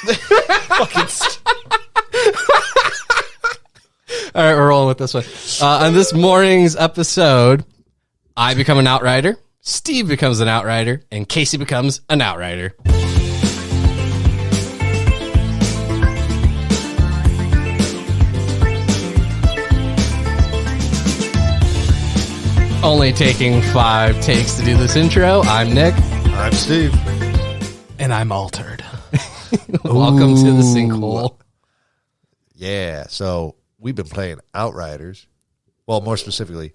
All right, we're rolling with this one. On this morning's episode, I become an Outrider, Steve becomes an Outrider, and Casey becomes an Outrider. Only taking 5 takes to do this intro. I'm Nick. I'm Steve. And I'm altered. Welcome to the sinkhole. Yeah, so we've been playing Outriders. Well, more specifically,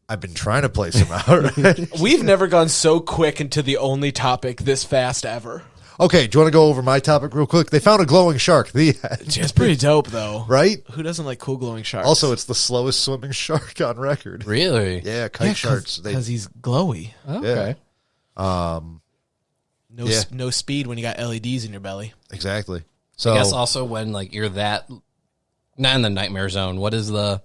I've been trying to play some Outriders. We've never gone so quick into the only topic this fast ever. Okay, do you want to go over my topic real quick? They found a glowing shark. It's pretty dope, though. Right? Who doesn't like cool glowing sharks? Also, it's the slowest swimming shark on record. Really? Yeah, kite sharks. Because he's glowy. Okay. No speed when you got LEDs in your belly. Exactly. So I guess also when you're that, not in the nightmare zone, what is the...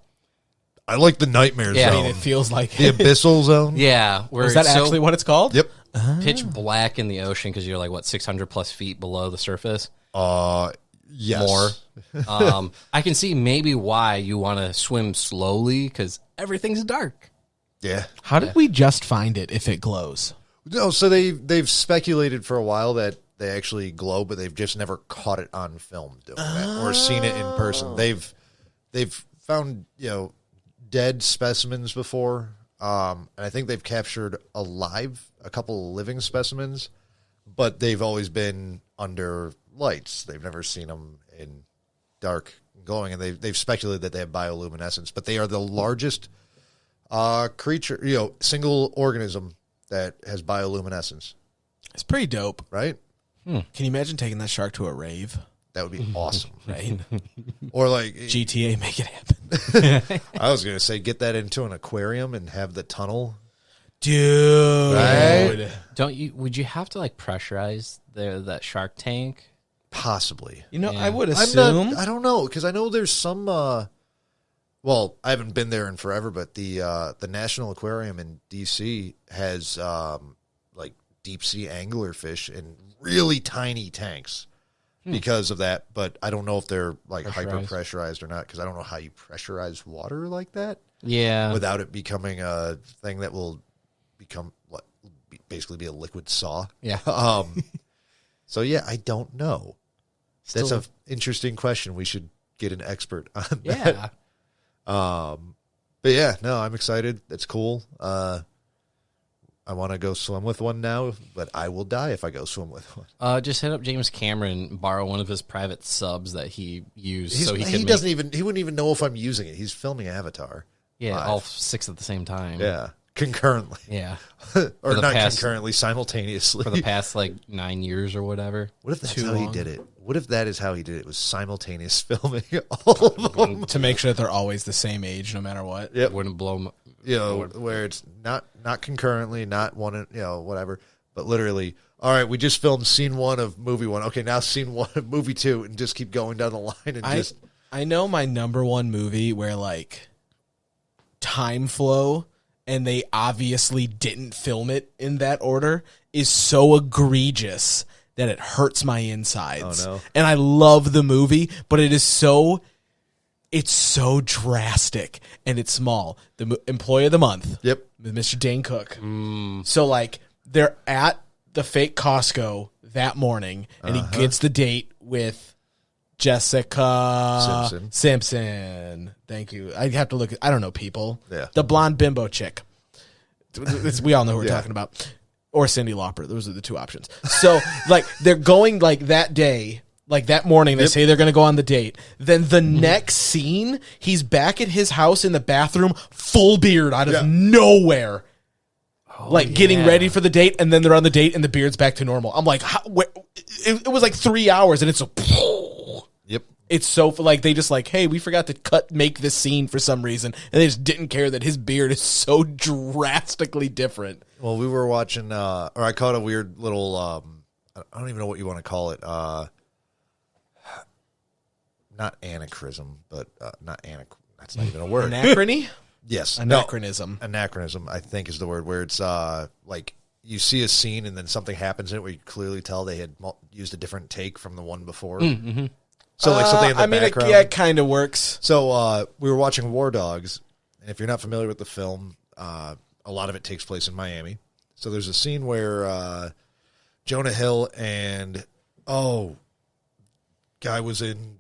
I like the nightmare Yeah. I zone. mean, it feels like... The abyssal zone? Yeah. Where Is that it's actually what it's called? Yep. pitch black in the ocean because you're 600 plus feet below the surface? Yes. More. I can see maybe why you want to swim slowly because everything's dark. Yeah. How did we just find it if it glows? No, so they've speculated for a while that they actually glow, but they've just never caught it on film doing that or seen it in person. They've found dead specimens before, and I think they've captured a couple of living specimens, but they've always been under lights. They've never seen them in dark glowing, and they've speculated that they have bioluminescence. But they are the largest creature, single organism that has bioluminescence. It's pretty dope. Right? Can you imagine taking that shark to a rave? That would be awesome. Right? Or GTA, make it happen. I was going to say, get that into an aquarium and have the tunnel. Dude. Right? Would you have to pressurize that shark tank? Possibly. I would assume. I don't know, because I know there's some, well, I haven't been there in forever, but the National Aquarium in D.C. has deep sea anglerfish in really tiny tanks because of that, but I don't know if they're hyper pressurized or not, because I don't know how you pressurize water like that. Yeah. Without it becoming a thing that will become basically be a liquid saw. Yeah. So yeah, I don't know. Still, That's an interesting question. We should get an expert on yeah. that. But yeah, no, I'm excited. That's cool. I want to go swim with one now, but I will die if I go swim with one. Just hit up James Cameron, borrow one of his private subs that he used He wouldn't even know if I'm using it. He's filming Avatar. Yeah, live. all 6 at the same time. Yeah. Concurrently. Yeah. Or not concurrently, simultaneously. For the past 9 years or whatever. What if that's how he did it? What if that is how he did it? It was simultaneous filming all of them. To make sure that they're always the same age no matter what. Yep. Wouldn't blow where it's not concurrently, not one, whatever, but literally, all right, we just filmed scene 1 of movie 1. Okay, now scene 1 of movie 2, and just keep going down the line and I know my number one movie where time flow and they obviously didn't film it in that order is so egregious that it hurts my insides. Oh, no. And I love the movie, but it's so drastic and it's small. The Employee of the Month. Yep. With Mr. Dane Cook. So they're at the fake Costco that morning and he gets the date with Jessica Simpson. Thank you. I have to look. I don't know people. Yeah. The blonde bimbo chick. We all know who we're talking about. Or Cyndi Lauper. Those are the 2 options. So they're going that day, that morning. They say they're going to go on the date. Then the next scene, he's back at his house in the bathroom, full beard out of nowhere. Getting ready for the date, and then they're on the date, and the beard's back to normal. I'm like, it was 3 hours, and it's a... Yep. It's so, they just hey, we forgot to make this scene for some reason, and they just didn't care that his beard is so drastically different. Well, we were watching, or I caught a weird little, I don't even know what you want to call it, not anachronism, but that's not even a word. Anachrony? Yes. Anachronism. Anachronism, I think, is the word, where it's you see a scene and then something happens in it where you clearly tell they had used a different take from the one before. Mm-hmm. So like something in the background. Yeah, it kind of works. So we were watching War Dogs, and if you're not familiar with the film, a lot of it takes place in Miami. So there's a scene where Jonah Hill and guy was in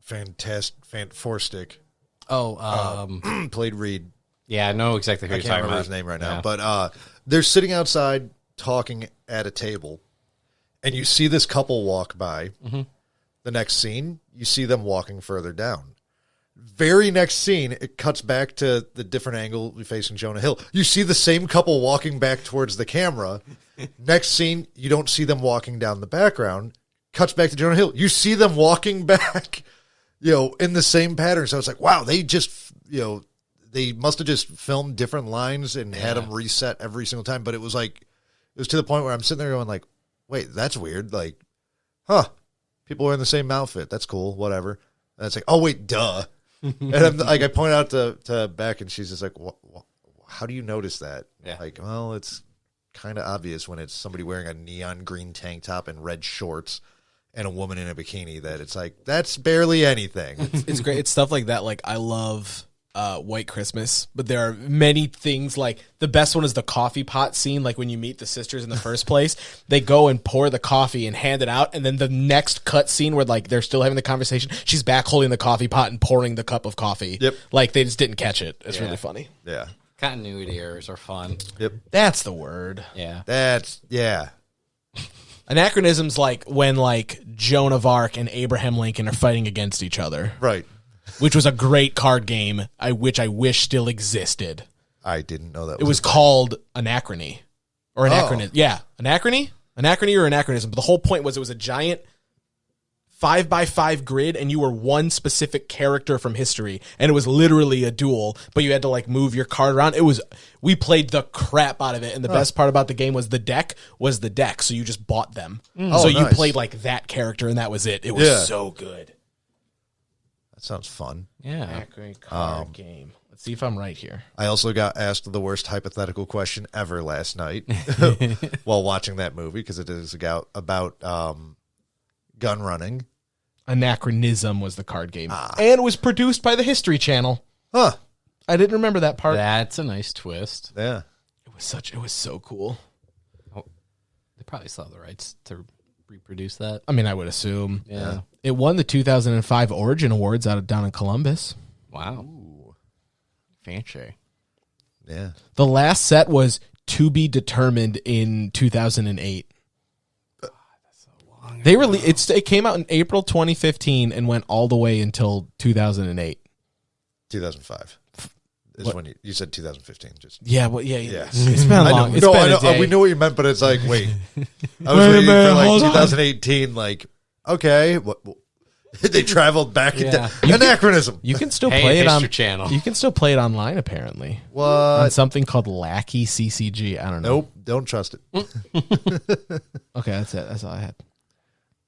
Four Stick. Played Reed. Yeah, I know exactly who I you're can't talking remember about. his name right now, but they're sitting outside talking at a table, and you see this couple walk by. Mm-hmm. The next scene, you see them walking further down. Very next scene, it cuts back to the different angle facing Jonah Hill. You see the same couple walking back towards the camera. Next scene, you don't see them walking down the background. Cuts back to Jonah Hill. You see them walking back, in the same pattern. So it's like, wow, they just, they must have just filmed different lines and had them reset every single time. But it was to the point where I'm sitting there going like, wait, that's weird. Like, people are in the same outfit. That's cool. Whatever. And it's like, oh wait, duh. And I'm like, I point out to Beck, and she's just like, how do you notice that? Yeah. Like, well, it's kind of obvious when it's somebody wearing a neon green tank top and red shorts and a woman in a bikini that it's like, that's barely anything. It's great. It's stuff like that. Like, I love White Christmas, but there are many things. Like, the best one is the coffee pot scene. Like, when you meet the sisters in the first place, they go and pour the coffee and hand it out, and then the next cut scene where like they're still having the conversation, she's back holding the coffee pot and pouring the cup of coffee. Yep. Like, they just didn't catch it. It's really funny. Yeah. Continuity errors are fun. Yep. That's the word. Yeah. Anachronism's like when like Joan of Arc and Abraham Lincoln are fighting against each other. Right. Which was a great card game, which I wish still existed. I didn't know that. It was called Anachrony. Or Anachronism. Yeah. Anachrony? Anachrony or Anachronism. But the whole point was it was a giant 5x5 grid, and you were one specific character from history, and it was literally a duel, but you had to like move your card around. We played the crap out of it, and the best part about the game was the deck, so you just bought them. So you nice. played like that character, and that was it. It was so good. That sounds fun. Yeah. Card game. Let's see if I'm right here. I also got asked the worst hypothetical question ever last night while watching that movie, because it is about gun running. Anachronism was the card game. And it was produced by the History Channel. Huh. I didn't remember that part. That's a nice twist. Yeah. It was so cool. They probably still have the rights to reproduce that. I mean, I would assume. Yeah. It won the 2005 Origin Awards down in Columbus. Wow. Fancy. Yeah. The last set was to be determined in 2008. They it came out in April 2015 and went all the way until 2008. 2005. Is when you said 2015. Yeah. It's been a I long. know. It's No, been I a know. day. We knew what you meant, but it's like, wait. I was waiting for like 2018. Like, okay, what? They traveled back into Anachronism. You can still play it on History Channel. You can still play it online apparently. What? On something called Lackey CCG. I don't know. Nope. Don't trust it. Okay, that's it. That's all I had.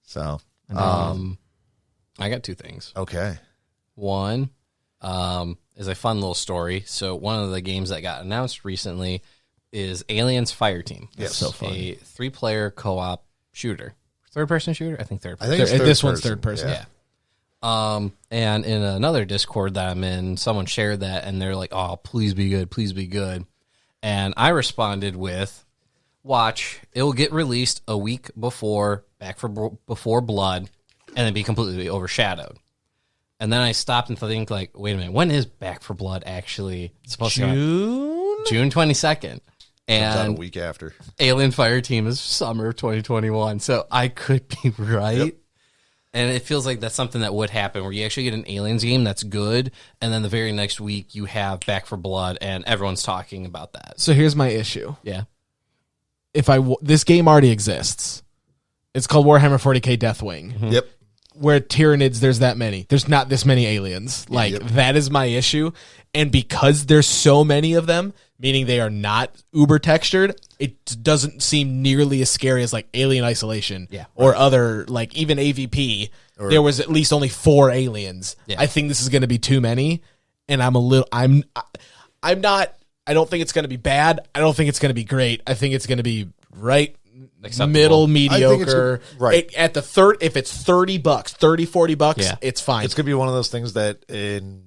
So, I got two things. okay. One is a fun little story. So one of the games that got announced recently is Aliens Fireteam. Yes. It's So fun. a 3-player co-op shooter. Third-person shooter? I think third I person. think it's This third one's person. third person. Yeah. And in another Discord that I'm in, someone shared that, and they're like, oh, please be good, please be good. And I responded with, watch, it'll get released a week before Before Blood, and then be completely overshadowed. And then I stopped and think, like, wait a minute, when is Back for Blood actually supposed to come out? June 22nd. Comes out a And week after. Alien Fireteam is summer of 2021. So I could be right. Yep. And it feels like that's something that would happen, where you actually get an Aliens game that's good, and then the very next week you have Back for Blood, and everyone's talking about that. So here's my issue. Yeah. This game already exists. It's called Warhammer 40k Deathwing. Yep. Where Tyranids, there's that many. There's not this many aliens. Like, that is my issue. And because there's so many of them, meaning they are not uber textured, it doesn't seem nearly as scary as like Alien Isolation or other, like even AVP. There was at least only 4 aliens. Yeah. I think this is going to be too many. And I don't think it's going to be bad. I don't think it's going to be great. I think it's going to be right Acceptable. middle I think it's mediocre. right. At the third, if it's $30, $40, Yeah. it's fine. It's gonna be one of those things that in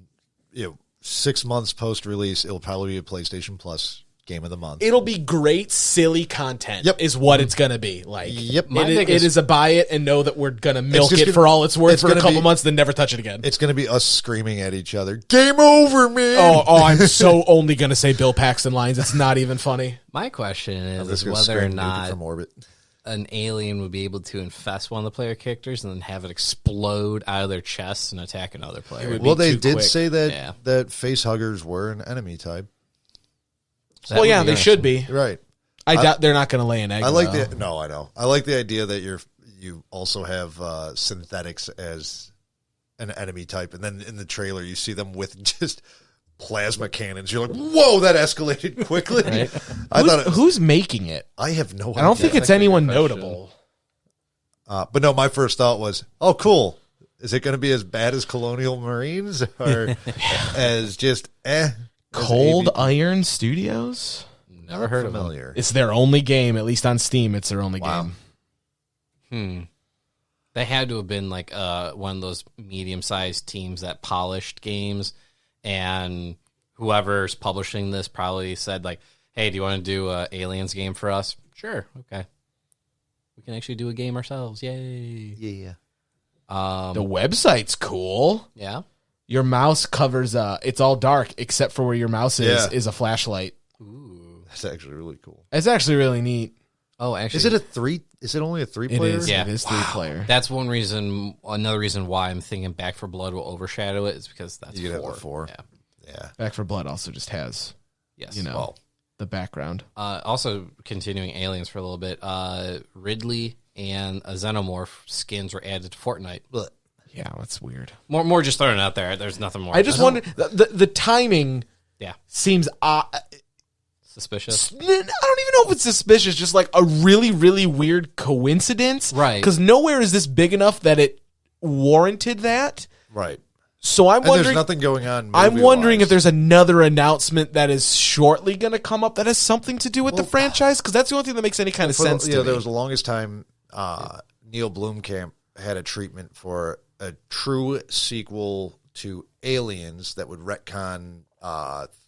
6 months post release, it'll probably be a PlayStation Plus game of the month. It'll be great, silly content. Yep. Is what it's gonna be like. Yep. It is a buy it and know that we're gonna milk just it gonna- for all it's worth it's for a gonna couple be- months, then never touch it again. It's gonna be us screaming at each other. Game over, man. Oh, I'm so only gonna say Bill Paxton lines. It's not even funny. My question I'm is just gonna whether or scream nuke it not from orbit. an alien would be able to infest one of the player characters and then have it explode out of their chests and attack another player. would Well, be they too did quick. say that Yeah. that face huggers were an enemy type. So that Well, would yeah, be they should be. Right. I doubt they're not gonna lay an egg. I like though. the no, I know. I like the idea that you also have synthetics as an enemy type, and then in the trailer you see them with just plasma cannons. You're like, whoa, that escalated quickly. Right. I thought Who's making it? I have no idea. I don't think it's actually a anyone good question. notable. But no, my first thought was, oh, cool. Is it going to be as bad as Colonial Marines or as just as Cold ABP? Iron Studios? Never heard of them. familiar. It's their only game, at least on Steam. It's their only Wow. game. They had to have been like one of those medium-sized teams that polished games, and whoever's publishing this probably said like, "Hey, do you want to do a Aliens game for us?" Sure, okay. We can actually do a game ourselves. Yay! Yeah. The website's cool. Yeah. Your mouse covers. It's all dark except for where your mouse Yeah. is a flashlight. Ooh. That's actually really cool. It's actually really neat. Oh, actually, Is it a three? Is it only a 3-player? It is. Yeah. It is 3-player. That's one reason. Another reason why I'm thinking Back for Blood will overshadow it is because that's You could 4. have the 4. Yeah. Yeah. Back for Blood also just has Yes. You know. Well, the background. also continuing Aliens for a little bit. Ridley and a Xenomorph skins were added to Fortnite. But Yeah, that's weird. More just throwing it out there. There's nothing more. I just wonder the timing Yeah. seems Suspicious. I don't even know if it's suspicious, just like a really, really weird coincidence. Right. Because nowhere is this big enough that it warranted that. right. So I'm And there's wondering. nothing going on. I'm wondering movie-wise. if there's another announcement that is shortly going to come up that has something to do with the franchise, because that's the only thing that makes any kind of sense to me. there was the longest time Neil Blomkamp had a treatment for a true sequel to Aliens that would retcon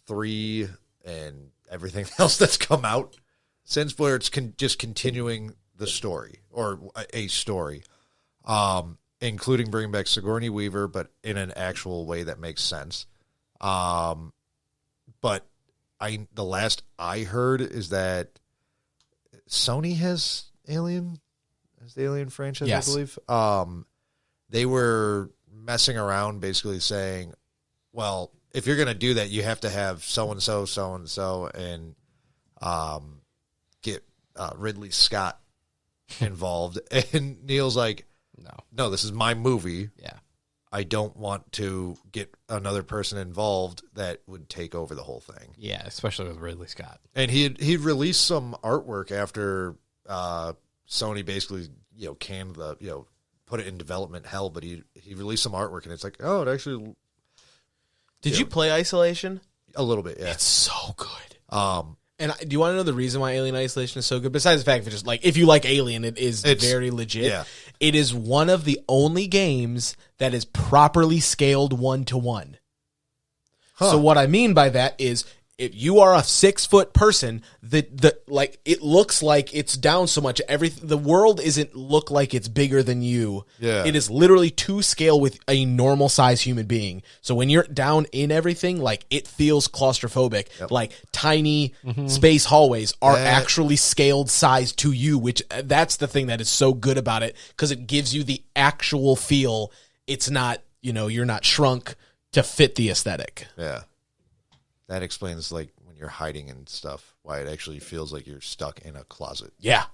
3 and everything else that's come out since, where it's just continuing the story or a story, including bringing back Sigourney Weaver, but in an actual way that makes sense. But the last I heard is that Sony has the Alien franchise, Yes. I believe. They were messing around, basically saying, well, if you're going to do that, you have to have so-and-so, so-and-so, and get Ridley Scott involved. And Neil's like, no, this is my movie. Yeah. I don't want to get another person involved that would take over the whole thing. Yeah, especially with Ridley Scott. And he'd released some artwork after Sony basically canned the put it in development hell, but he released some artwork and it's like, oh, it actually Did you play Isolation? a little bit, yeah. It's so good. And do you want to know the reason why Alien Isolation is so good? Besides the fact that if you like Alien, it's very legit. yeah. It is one of the only games that is properly scaled 1-to-1. So what I mean by that is, if you are a 6-foot person, it looks like it's down so much. The world isn't look like it's bigger than you. Yeah. It is literally to scale with a normal size human being. So when you're down in everything, it feels claustrophobic. Like tiny space hallways are actually scaled size to you, which that's the thing that is so good about it, because it gives you the actual feel. It's not, you're not shrunk to fit the aesthetic. Yeah. That explains, when you're hiding and stuff, why it actually feels like you're stuck in a closet. Yeah.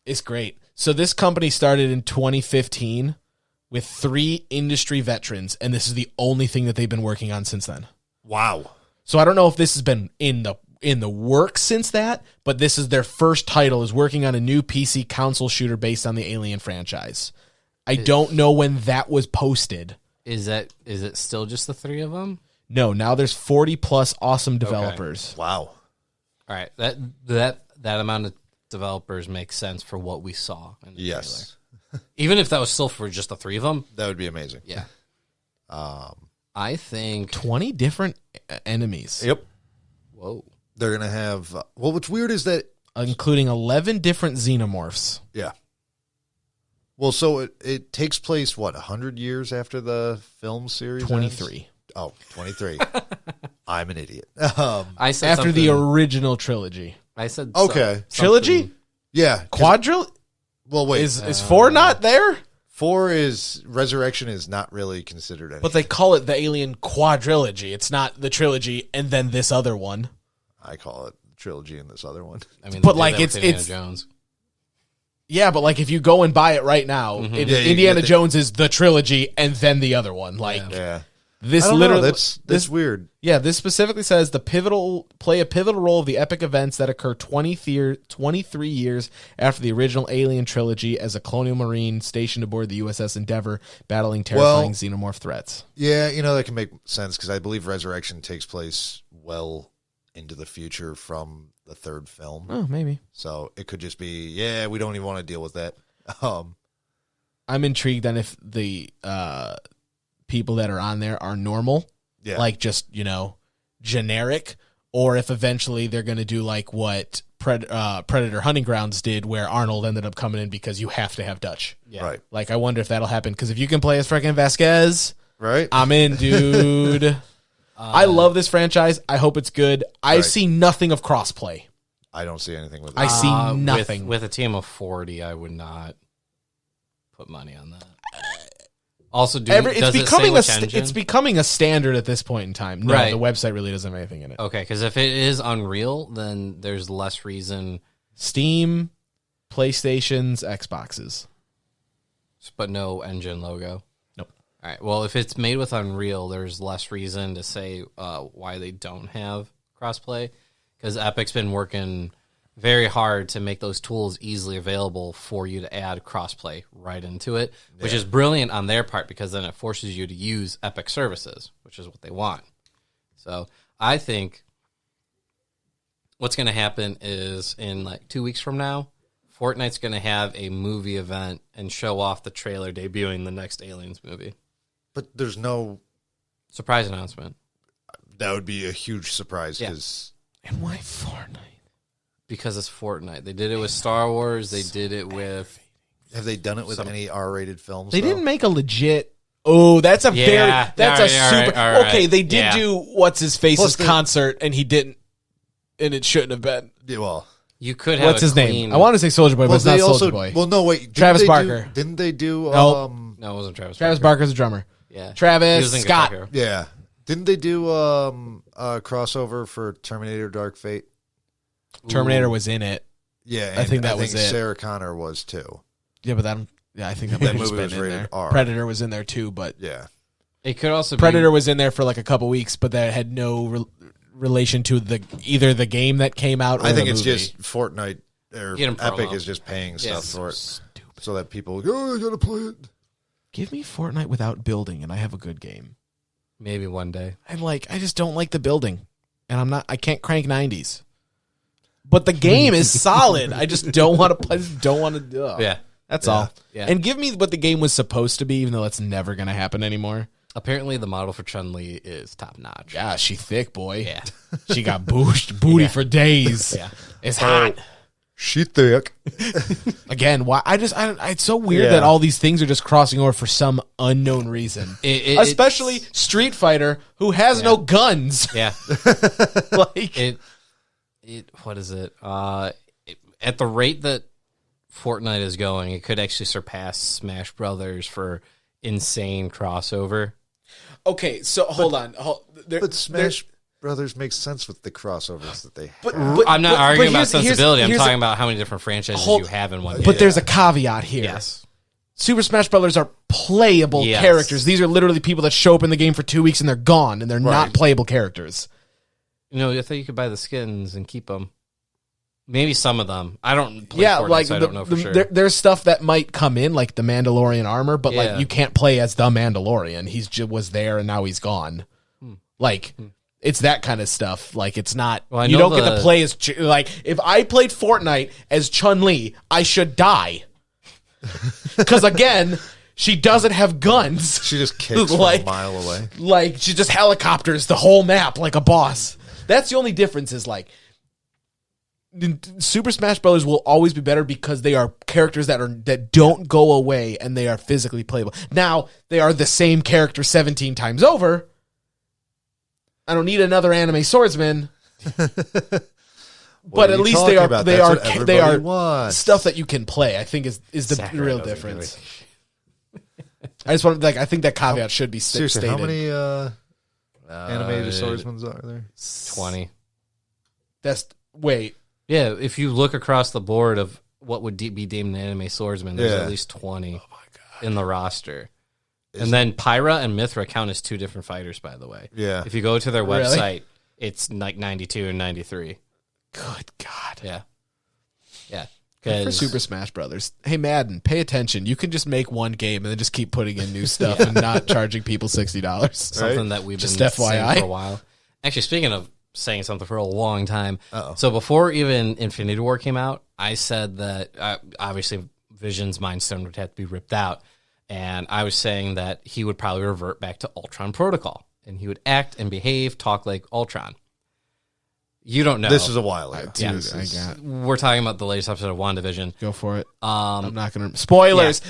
It's great. So this company started in 2015 with 3 industry veterans, and this is the only thing that they've been working on since then. Wow. So I don't know if this has been in the works since that, but this is their first title, is working on a new PC console shooter based on the Alien franchise. I don't know when that was posted. Is it still just the 3 of them? No, now there's 40 plus awesome developers. Wow. All right. That amount of developers make sense for what we saw in the Yes. trailer. Even if that was still for just the 3 of them. That would be amazing. Yeah. I think 20 different enemies. Yep. Whoa. They're going to have... well, what's weird is that... Including 11 different xenomorphs. Yeah. Well, so it takes place, 100 years after the film series? 23. Ends? Oh, 23. I'm an idiot. I said After the something- original trilogy. I said Okay. Trilogy? Yeah. Well, wait. Is 4 not there? 4 is... Resurrection is not really considered anything. But they call it the Alien Quadrilogy. It's not the trilogy and then this other one. I call it trilogy and this other one. I mean, But, they like, did that with it's- Indiana Jones. Yeah, but like if you go and buy it right now, Yeah, you Indiana get the- Jones is the trilogy and then the other one. Like Yeah. this I don't literally know. That's weird. Yeah, this specifically says play a pivotal role of the epic events that occur 23 years after the original Alien trilogy as a colonial marine stationed aboard the USS Endeavour, battling terrifying xenomorph threats. Yeah, that can make sense because I believe Resurrection takes place well into the future from the 3rd film. Oh, maybe. So it could just be, we don't even want to deal with that. I'm intrigued then if the people that are on there are normal, like just, generic, or if eventually they're going to do like what Predator Hunting Grounds did where Arnold ended up coming in because you have to have Dutch. Yeah. Right. Like, I wonder if that'll happen because if you can play as freaking Vasquez, Right? I'm in, dude. I love this franchise. I hope it's good. I see nothing of crossplay. I don't see anything with it. I see nothing. With a team of 40, I would not put money on that. Also, It's becoming a standard at this point in time. No, Right. the website really doesn't have anything in it. Okay, because if it is Unreal, then there's less reason, Steam, PlayStations, Xboxes. but no engine logo. Nope. All right. Well, if it's made with Unreal, there's less reason to say why they don't have crossplay, because Epic's been working very hard to make those tools easily available for you to add crossplay right into it, which is brilliant on their part because then it forces you to use Epic services, which is what they want. So I think what's going to happen is in like 2 weeks from now, Fortnite's going to have a movie event and show off the trailer debuting the next Aliens movie. But there's no... Surprise announcement. That would be a huge surprise because... And why Fortnite? Because it's Fortnite. They did it with Star Wars. They did it with... Have they done it with any R-rated films? They though? didn't make a legit... Oh, that's a Yeah. That's All a right, super... all right. Okay, they did Yeah. do What's-His-Face's Plus the- concert, and he didn't... And it shouldn't have been. Yeah, well... You could have What's his clean... name? I want to say Soldier Boy, but it's not Soldier Boy. Well, no, wait. Didn't Travis they Barker. Didn't they do... Nope. No, it wasn't Travis Travis Barker. Barker's a drummer. Yeah. He Travis was in Scott. Guitar Hero. Yeah. Didn't they do a crossover for Terminator Dark Fate? Terminator was in it. Yeah. I think that was it. Sarah Connor was too. Yeah, but I think that, That movie movie was been in rated there. R. Predator was in there too, but Yeah. It could also Predator be... was in there for like a couple weeks, but that had no relation to either the game that came out or I think the it's movie. just Fortnite or Get 'em Epic promo. is just paying Yeah, stuff for it. Stupid. So that people go, I gotta play it. Give me Fortnite without building, and I have a good game. Maybe one day. I just don't like the building, and I can't crank 90s. But the game is solid. I just don't want to. I just don't want to do it. Yeah. That's all. Yeah. And give me what the game was supposed to be, even though that's never going to happen anymore. Apparently, the model for Chun-Li is top notch. Yeah, she thick, boy. Yeah. She got booty for days. Yeah. It's hot. She thick. Again, why? It's so weird Yeah. that all these things are just crossing over for some unknown reason. Especially Street Fighter, who has no guns. Yeah. Like What is it? At the rate that Fortnite is going, it could actually surpass Smash Brothers for insane crossover. okay, so hold on. But Smash Brothers makes sense with the crossovers that they have. I'm not arguing about sensibility. I'm here's talking about how many different franchises you have in one game. But there's a caveat here. Yes. Super Smash Brothers are playable Yes. characters. These are literally people that show up in the game for 2 weeks and they're gone, and they're not playable characters. I thought you could buy the skins and keep them. Maybe some of them. I don't play Fortnite, so I don't know for sure. There's stuff that might come in, like the Mandalorian armor, but Yeah. like you can't play as the Mandalorian. He's was there and now he's gone. Like It's that kind of stuff. Like, it's not. Well, I you know don't get to play as like. If I played Fortnite as Chun-Li, I should die. Because again, she doesn't have guns. She just kicks Like- from a mile away. Like, she just helicopters the whole map like a boss. That's the only difference. Is like, Super Smash Brothers will always be better because they are characters that don't go away and they are physically playable. Now they are the same character 17 times over. I don't need another anime swordsman. But at least they are wants. stuff that you can play. I think is the Sakura real doesn't difference. I just want I think that caveat should be Seriously, stated. how many animated swordsmen are there? 20. Wait. Yeah, if you look across the board of what would be deemed an anime swordsman, there's Yeah. at least 20 in the roster. And then Pyra and Mithra count as two different fighters, by the way. Yeah. If you go to their Really? website, it's like 92 and 93. Good God. Yeah. Yeah. For 'Cause- Super Smash Brothers. Hey, Madden, pay attention. You can just make one game and then just keep putting in new stuff and not charging people $60. something that we've Just been FYI. saying for a while. Actually, speaking of saying something for a long time, Uh-oh. so before even Infinity War came out, I said that obviously Vision's Mind Stone would have to be ripped out, and I was saying that he would probably revert back to Ultron Protocol, and he would act and behave, talk like Ultron. You don't know. This is a while ago. Yeah. This is- We're talking about the latest episode of WandaVision. Go for it. I'm not going to. Spoilers.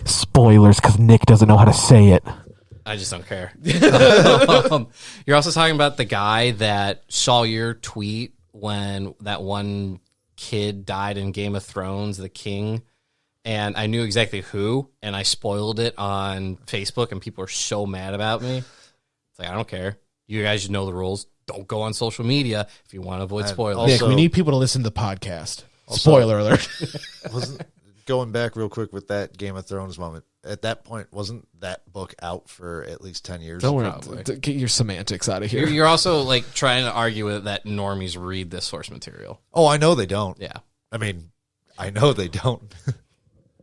Spoilers, because Nick doesn't know how to say it. I just don't care. You're also talking about the guy that saw your tweet when that one kid died in Game of Thrones, the king, and I knew exactly who, and I spoiled it on Facebook, and people are so mad about me. It's like, I don't care. You guys should know the rules. Don't go on social media if you want to avoid spoilers. Nick, Also- we need people to listen to the podcast. Spoiler alert. Wasn't going back real quick with that Game of Thrones moment. At that point, wasn't that book out for at least 10 years? Don't Probably. worry. Get your semantics out of here. You're also like trying to argue with that normies read this source material. Oh, I know they don't. Yeah. I mean, I know they don't.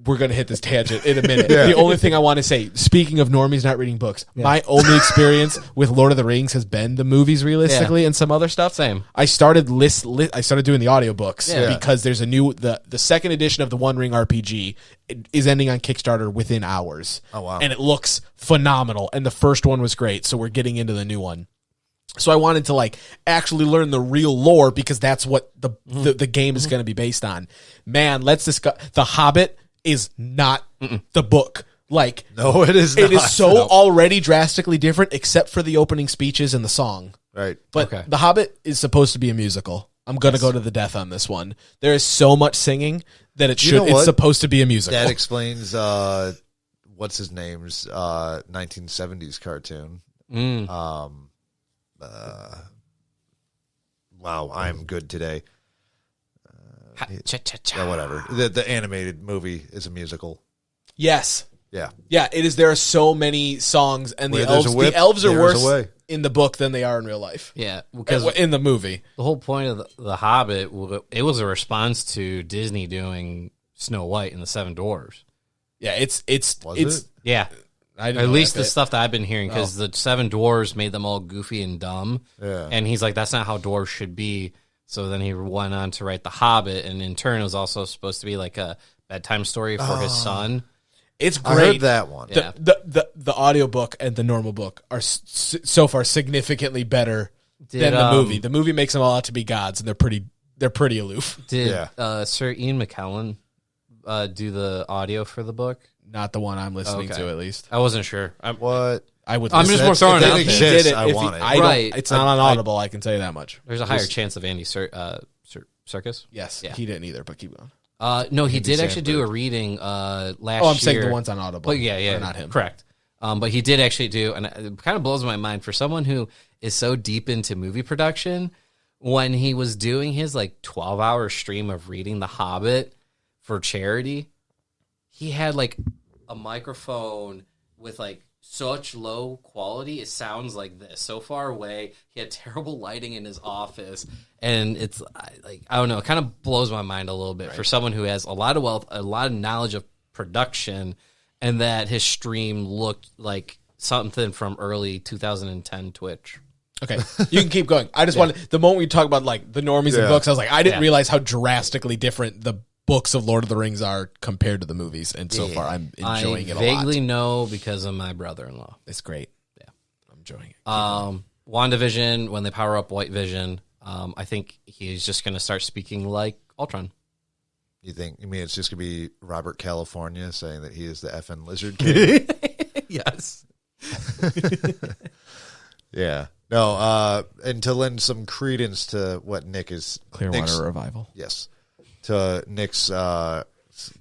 We're going to hit this tangent in a minute. The only thing I want to say, speaking of normies not reading books, my only experience with Lord of the Rings has been the movies realistically and some other stuff. Same. I started I started doing the audiobooks Yeah. because there's a new the second edition of the One Ring RPG is ending on Kickstarter within hours. Oh, wow. And it looks phenomenal, and the first one was great, so we're getting into the new one. So I wanted to like actually learn the real lore because that's what the game is going to be based on. Man, let's discuss The Hobbit is not the book. Like, No, it is it not. is so No. already drastically different, except for the opening speeches and the song. Right. But Okay. The Hobbit is supposed to be a musical. I'm gonna go to the death on this one. There is so much singing that You know it's what? supposed to be a musical. That explains what's his name's 1970s cartoon. Wow, I'm good today. Yeah, whatever. The animated movie is a musical. Yes. Yeah. Yeah, it is. There are so many songs, and Where there's a whip, the elves are there's a worse way. in the book than they are in real life. Yeah, because In the movie. the whole point of the Hobbit, it was a response to Disney doing Snow White and the Seven Dwarfs. Yeah, it's Was it's it? Yeah, I didn't at know least that the bit. stuff that I've been hearing, because the Seven Dwarfs made them all goofy and dumb. Yeah. And he's like, that's not how dwarves should be. So then he went on to write The Hobbit, and in turn, it was also supposed to be like a bedtime story for his son. It's I great. heard that one. Yeah. The audiobook and the normal book are so far significantly better Did, than the movie. The movie makes them all out to be gods, and they're pretty aloof. Did Yeah. Sir Ian McKellen do the audio for the book? Not the one I'm listening Okay. to, at least. I wasn't sure. What? I would. I'm listen- just more throwing if it out it there. exists, Did it, I if want he- it. I don't- Right. It's not on Audible. I can tell you that much. There's a higher chance of Andy Circus. Yes, Yeah. he didn't either. But keep going. No, he did Andy actually do a Samberg. reading last year. Oh, I'm saying the ones on Audible. But yeah, are not him. correct. But he did actually do, and it kind of blows my mind for someone who is so deep into movie production. When he was doing his like 12-hour stream of reading The Hobbit for charity, he had like a microphone with like such low quality. It sounds like this, so far away. He had terrible lighting in his office, and it's like, I don't know, it kind of blows my mind a little bit for someone who has a lot of wealth, a lot of knowledge of production, and that his stream looked like something from early 2010 Twitch. Okay, you can keep going. I just wanted the moment we talk about like the normies and books. I was like, I didn't realize how drastically different the books of Lord of the Rings are compared to the movies. And so far, I'm enjoying it a lot. I vaguely know because of my brother-in-law. It's great. Yeah, I'm enjoying it. WandaVision, when they power up White Vision, I think he's just going to start speaking like Ultron. You mean it's just going to be Robert California saying that he is the effing Lizard King? Yes. Yeah. No, and to lend some credence to what Nick's Revival. Yes. To Nick's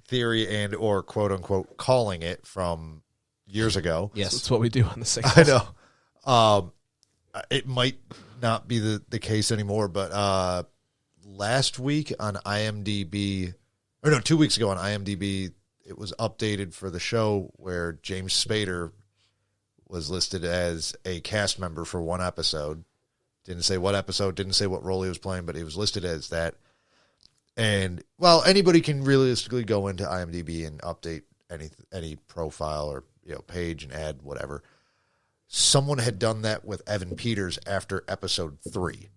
theory and or quote unquote calling it from years ago. Yes. That's what we do on the six. I know. It might not be the case anymore, but last week on IMDb, or no, 2 weeks ago on IMDb, it was updated for the show where James Spader was listed as a cast member for one episode. Didn't say what episode, didn't say what role he was playing, but he was listed as that. And, well, anybody can realistically go into IMDb and update any profile or page and add whatever. Someone had done that with Evan Peters after episode 3.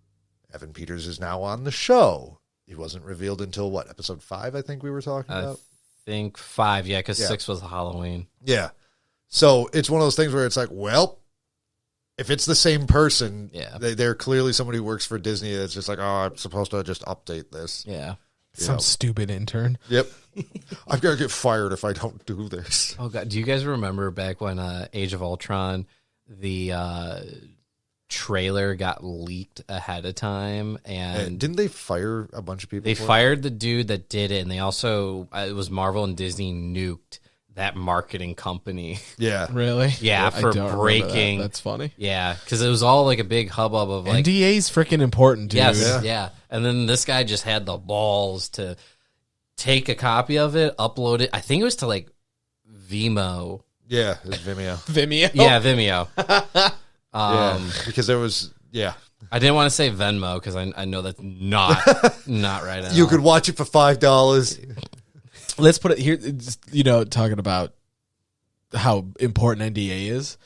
Evan Peters is now on the show. He wasn't revealed until, what, episode 5, I think we were talking about? I think 5, yeah, because 6 was Halloween. Yeah. So it's one of those things where it's like, well, if it's the same person, they're clearly somebody who works for Disney that's just like, oh, I'm supposed to just update this. Yeah. Some stupid intern. Yep. I've got to get fired if I don't do this. Oh, God. Do you guys remember back when Age of Ultron, the trailer got leaked ahead of time? And didn't they fire a bunch of people? They fired the dude that did it, and they also, it was Marvel and Disney nuked that marketing company. Yeah. Really? Yeah, for breaking. That's funny. Yeah, because it was all like a big hubbub of like NDA's freaking important, dude. Yes, yeah. And then this guy just had the balls to take a copy of it, upload it. I think it was to like Vimeo. Yeah, it was Vimeo. Vimeo? Yeah, Vimeo. Because there was, I didn't want to say Venmo because I know that's not right at You all. could watch it for $5. Let's put it here, talking about how important NDA is.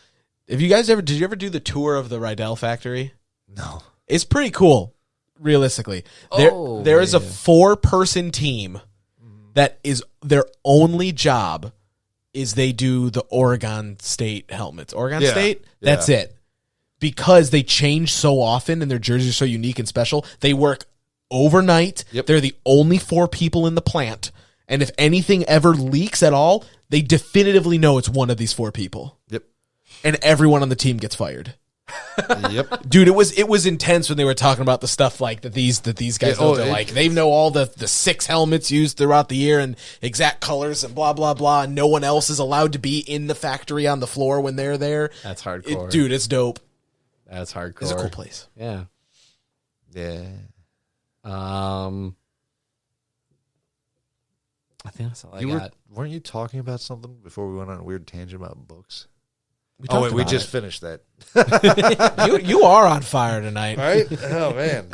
Did you ever do the tour of the Rydell factory? No. It's pretty cool, realistically. There is a 4-person team that is their only job is they do the Oregon State helmets. Oregon State? That's it. Because they change so often and their jerseys are so unique and special, they work overnight. Yep. They're the only 4 people in the plant. And if anything ever leaks at all, they definitively know it's one of these 4 people. Yep. And everyone on the team gets fired. Yep. Dude, it was intense when they were talking about the stuff like that these guys they know all the 6 helmets used throughout the year and exact colors and blah blah blah, and no one else is allowed to be in the factory on the floor when they're there. That's hardcore. Dude, it's dope. That's hardcore. It's a cool place. Yeah. Yeah. I think that's all I got. Weren't you talking about something before we went on a weird tangent about books? We just finished that. you are on fire tonight. Right? Oh, man.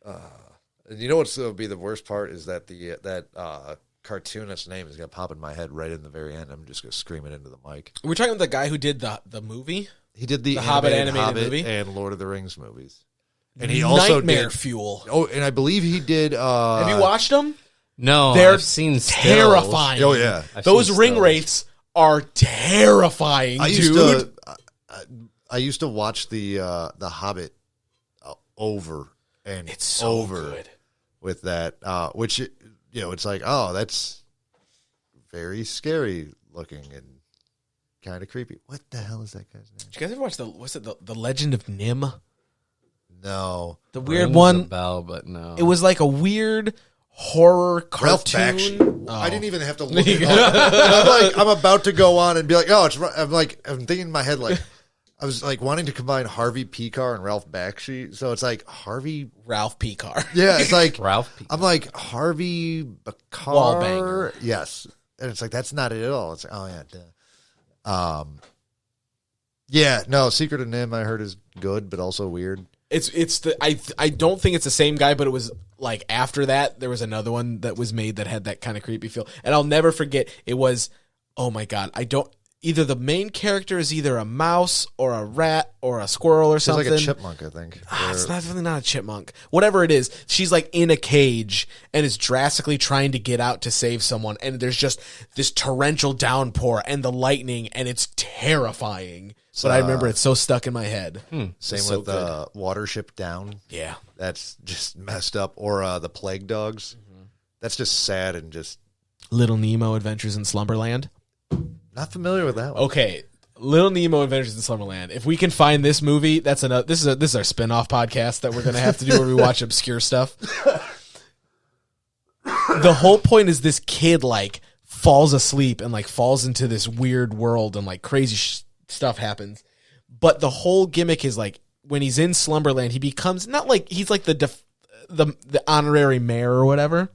And you know what's going to be the worst part is that that cartoonist's name is going to pop in my head right in the very end. I'm just going to scream it into the mic. We're talking about the guy who did the movie? He did the Hobbit animated movie and Lord of the Rings movies. And he also Nightmare did Fuel. Oh, and I believe he did Have you watched them? No, They're I've seen stills. terrifying. Oh yeah. Those ring wraiths are terrifying, dude. I used to watch the Hobbit over and It's so over good. with that, which it's like, oh, that's very scary looking and kind of creepy. What the hell is that guy's name? Did you guys ever watch the Legend of Nim? No, The weird Rings one. a bell, but no. It was like a weird horror Ralph cartoon. Bakshi. Oh. I didn't even have to look it up. I'm about to go on and be like, oh, it's. I'm thinking in my head like, I was like wanting to combine Harvey Pekar and Ralph Bakshi, so it's like Harvey. Ralph Pekar. Yeah, it's like Ralph Pekar. I'm like Harvey Bakar. Wallbanger. Yes, and it's like that's not it at all. It's like, oh yeah, duh. Yeah, no, Secret of Nim I heard is good, but also weird. I don't think it's the same guy, but it was like after that there was another one that was made that had that kind of creepy feel, and I'll never forget. It was, oh my god, either the main character is either a mouse or a rat or a squirrel or It's something. like a chipmunk, I think. It's not really not a chipmunk. Whatever it is, she's like in a cage and is drastically trying to get out to save someone. And there's just this torrential downpour and the lightning, and it's terrifying. But I remember it's so stuck in my head. Same so with Watership Down. Yeah. That's just messed up. Or the Plague Dogs. That's just sad and just Little Nemo Adventures in Slumberland. not familiar with that one. Okay, Little Nemo Adventures in Summerland. If we can find this movie, that's another. This is our spin-off podcast that we're gonna have to do where we watch obscure stuff. The whole point is this kid like falls asleep and like falls into this weird world and like crazy stuff happens. But the whole gimmick is like when he's in Slumberland, he becomes not like he's like the honorary mayor or whatever.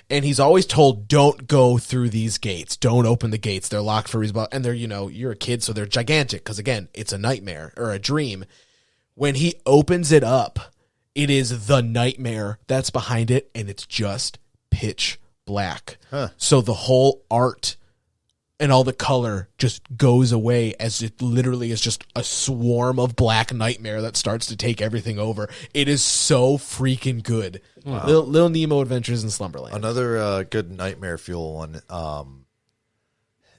And he's always told, don't go through these gates. Don't open the gates. They're locked for a reason. And they're, you're a kid, so they're gigantic. Because, again, it's a nightmare or a dream. When he opens it up, it is the nightmare that's behind it. And it's just pitch black. So the whole art and all the color just goes away as it literally is just a swarm of black nightmare that starts to take everything over. It is so freaking good. Wow. Little Nemo Adventures in Slumberland. Another good nightmare fuel one.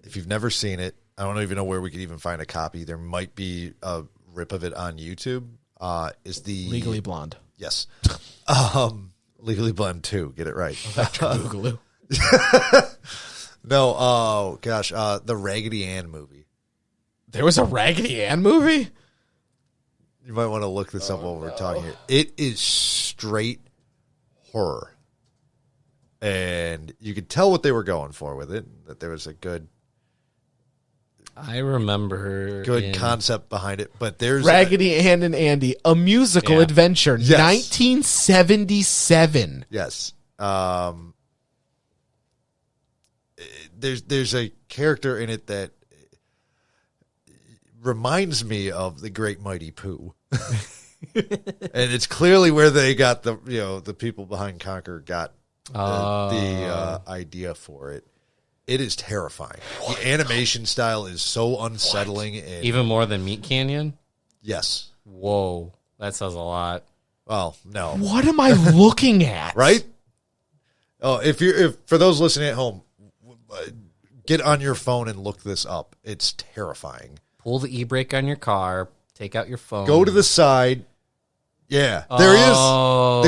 If you've never seen it, I don't even know where we could even find a copy. There might be a rip of it on YouTube. Is the Legally Blonde. Yes. Legally Blonde 2. Get it right. Boogaloo. No, oh gosh, the Raggedy Ann movie. There was a Raggedy Ann movie? You might want to look this up while we're talking here. It is straight horror. And you could tell what they were going for with it, that there was a good I remember concept behind it, but there's Raggedy Ann and Andy, a musical adventure, Yes. 1977. Yes. There's a character in it that reminds me of the Great Mighty Pooh. And it's clearly where they got the people behind Conquer got the idea for it. It is terrifying. The animation style is so unsettling. And even more than Meat Canyon. yes. Whoa, that says a lot. Well, no. What am I looking at? Right? Oh, if for those listening at home, get on your phone and look this up. It's terrifying. Pull the e-brake on your car. Take out your phone. Go to the side. Yeah, there he is.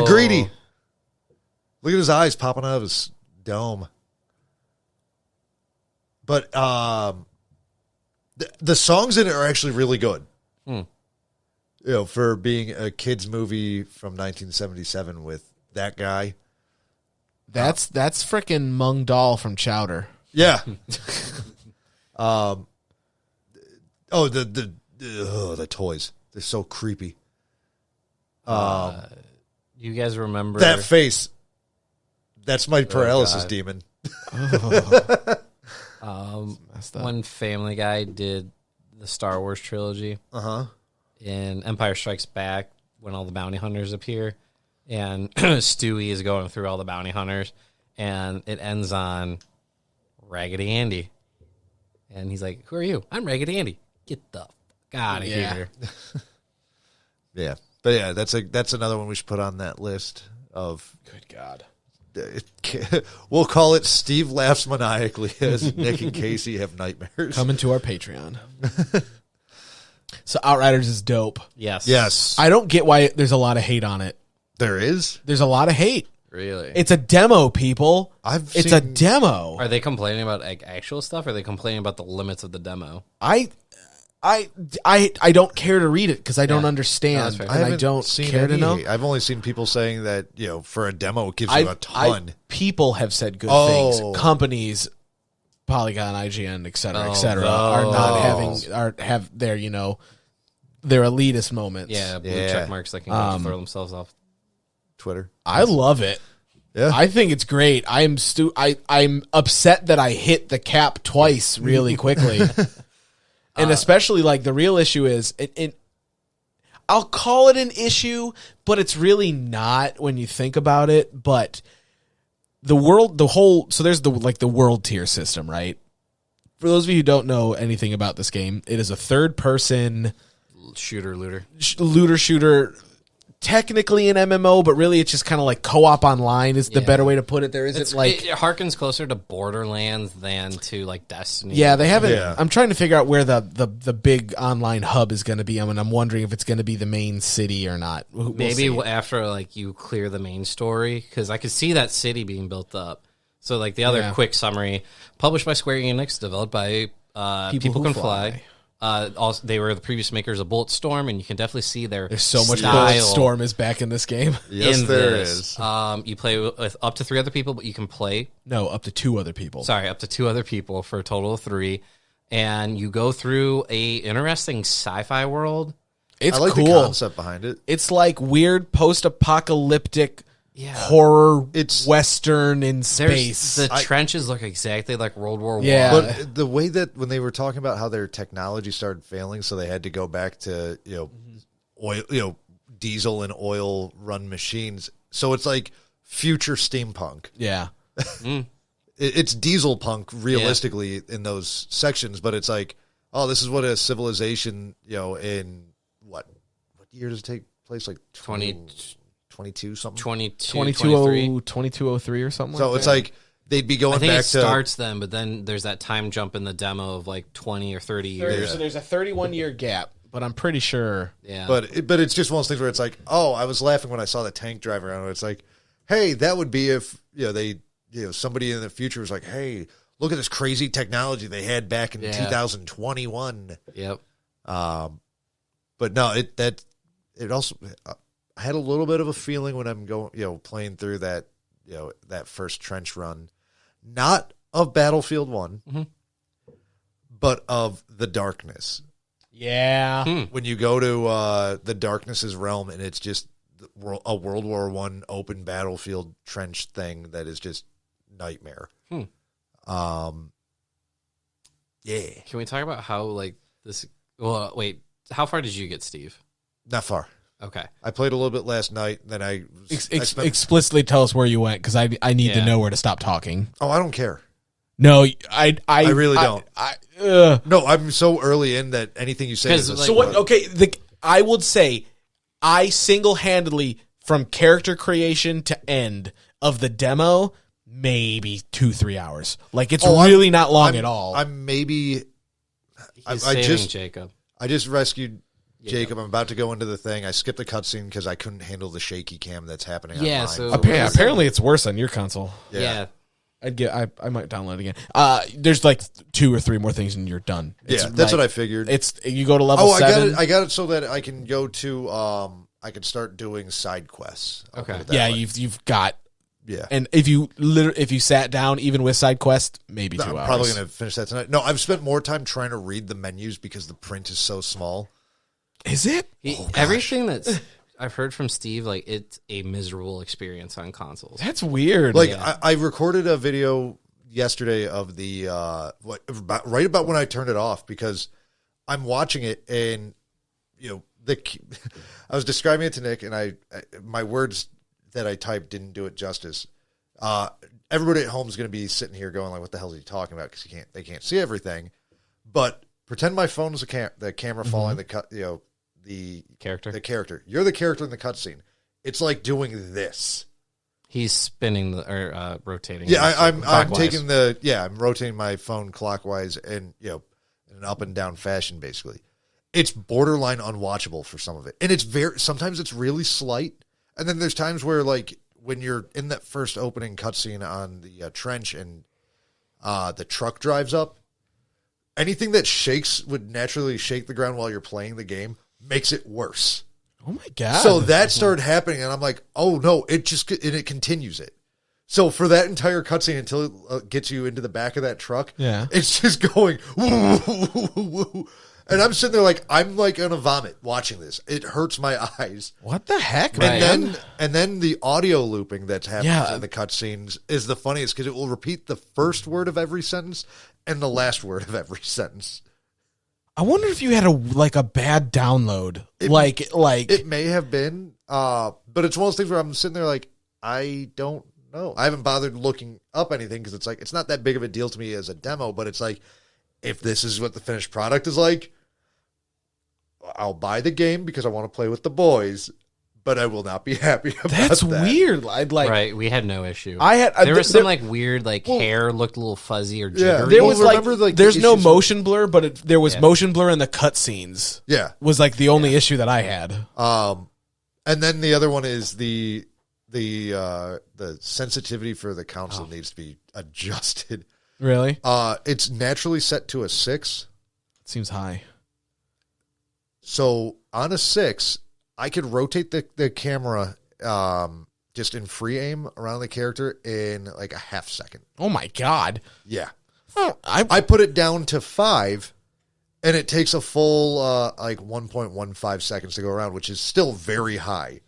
The greedy. Look at his eyes popping out of his dome. But the songs in it are actually really good. For being a kids movie from 1977 with that guy. That's frickin' Mung Dahl from Chowder. Yeah. The toys. They're so creepy. You guys remember That face. That's my paralysis demon. when Family Guy did the Star Wars trilogy? In Empire Strikes Back, when all the bounty hunters appear, and Stewie is going through all the bounty hunters, and it ends on Raggedy Andy. And he's like, "Who are you?" "I'm Raggedy Andy." "Get the fuck out of here." Yeah. But yeah, that's another one we should put on that list of. Good God. We'll call it Steve Laughs Maniacally as Nick and Casey have nightmares. Coming to our Patreon. So Outriders is dope. Yes. I don't get why there's a lot of hate on it. There is? There's a lot of hate. Really? It's a demo, people. It's a demo. Are they complaining about actual stuff, or are they complaining about the limits of the demo? I don't care to read it because I don't understand. No, and I don't care to know. I've only seen people saying that, for a demo, it gives you a ton. People have said good things. Companies, Polygon, IGN, et cetera, are not have their, their elitist moments. Yeah, blue check marks that can throw themselves off Twitter. I love it. Yeah. I think it's great. I'm upset that I hit the cap twice really quickly. And especially, the real issue is, I'll call it an issue, but it's really not when you think about it. But so there's the world tier system, right? For those of you who don't know anything about this game, it is a third-person looter shooter. Technically an MMO, but really it's just kind of like co-op online is the better way to put it. There isn't like... It harkens closer to Borderlands than to like Destiny. Yeah, they haven't... Yeah. I'm trying to figure out where the big online hub is going to be. I mean, I'm wondering if it's going to be the main city or not. Maybe after like you clear the main story, because I could see that city being built up. So like the other quick summary, published by Square Enix, developed by People Can Fly. Also, they were the previous makers of Bulletstorm, and you can definitely see there's so much Bulletstorm is back in this game. Yes, there is. You play with up to 3 other people, but you can play... No, up to 2 other people. Sorry, up to 2 other people for a total of 3. And you go through a interesting sci-fi world. It's I like cool. The concept behind it. It's like weird post-apocalyptic horror Western in space. The trenches look exactly like World War I. But the way that when they were talking about how their technology started failing, so they had to go back to oil, diesel and oil run machines. So it's like future steampunk. Yeah, it's diesel punk realistically in those sections, but it's like, oh, this is what a civilization, in what year does it take place? Like 22 something? 2203 or something. So like it's like they'd be going I think back it starts then, but then there's that time jump in the demo of like 20 or 30 years. So there's a 31-year gap, but I'm pretty sure. Yeah. But it's just one of those things where it's like, oh, I was laughing when I saw the tank drive around. It's like, hey, that would be if somebody in the future was like, hey, look at this crazy technology they had back in 2021. Yep. But no, it also. I had a little bit of a feeling when I'm going, playing through that, that first trench run, not of Battlefield 1, but of the Darkness. Yeah. When you go to the Darkness's realm and it's just a World War I open battlefield trench thing that is just nightmare. Yeah. Can we talk about how like this? Well, wait. How far did you get, Steve? Not far. Okay. I played a little bit last night. Then I explicitly tell us where you went because I need to know where to stop talking. Oh, I don't care. No, I really don't. No, I'm so early in that anything you say is so what? Okay, I would say I single-handedly from character creation to end of the demo maybe 2-3 hours. Like it's really not long at all. I'm maybe. Jacob. I just rescued. Jacob, I'm about to go into the thing. I skipped the cutscene because I couldn't handle the shaky cam that's happening. Yeah, online. so apparently it's worse on your console. Yeah. I might download it again. There's like 2 or 3 more things and you're done. That's what I figured. You go to level 7. I got it so that I can go to I can start doing side quests. Okay. Yeah, you've got. Yeah. And if you sat down even with side quest, maybe 2 hours. I'm probably going to finish that tonight. No, I've spent more time trying to read the menus because the print is so small. Is it? Everything that's I've heard from Steve, like it's a miserable experience on consoles. That's weird. Like I recorded a video yesterday of the right about when I turned it off because I'm watching it and I was describing it to Nick and I my words that I typed didn't do it justice. Everybody at home is going to be sitting here going like, "What the hell is he talking about?" Because they can't see everything. But pretend my phone is the camera following the character. You're the character in the cutscene. It's like doing this. He's spinning or rotating. Yeah, I'm taking I'm rotating my phone clockwise and in an up and down fashion basically. It's borderline unwatchable for some of it. And sometimes it's really slight. And then there's times where like when you're in that first opening cutscene on the trench and the truck drives up, anything that would naturally shake the ground while you're playing the game makes it worse. Oh my God. So that started happening and I'm like, oh no, it continues it. So for that entire cutscene until it gets you into the back of that truck, it's just going, woo, woo, woo, woo. And I'm sitting there like, I'm like going to vomit watching this. It hurts my eyes. What the heck, man? And then the audio looping that's happening in the cutscenes is the funniest because it will repeat the first word of every sentence and the last word of every sentence. I wonder if you had a bad download. It may have been, but it's one of those things where I'm sitting there like, I don't know. I haven't bothered looking up anything because it's like, it's not that big of a deal to me as a demo, but it's like, if this is what the finished product is like, I'll buy the game because I want to play with the boys, but I will not be happy about That's that. weird. I'd like Right, we had no issue. I had there was some like weird hair looked a little fuzzy or jittery. there was remember, there's the no issues motion blur, but there was motion blur in the cutscenes. Yeah. Was like the only issue that I had. And then the other one is the sensitivity for the console needs to be adjusted. Really? It's naturally set to a 6. It seems high. So on a 6, I could rotate the camera just in free aim around the character in like a half second. Oh my god. Yeah. I put it down to 5, and it takes a full like 1.15 seconds to go around, which is still very high.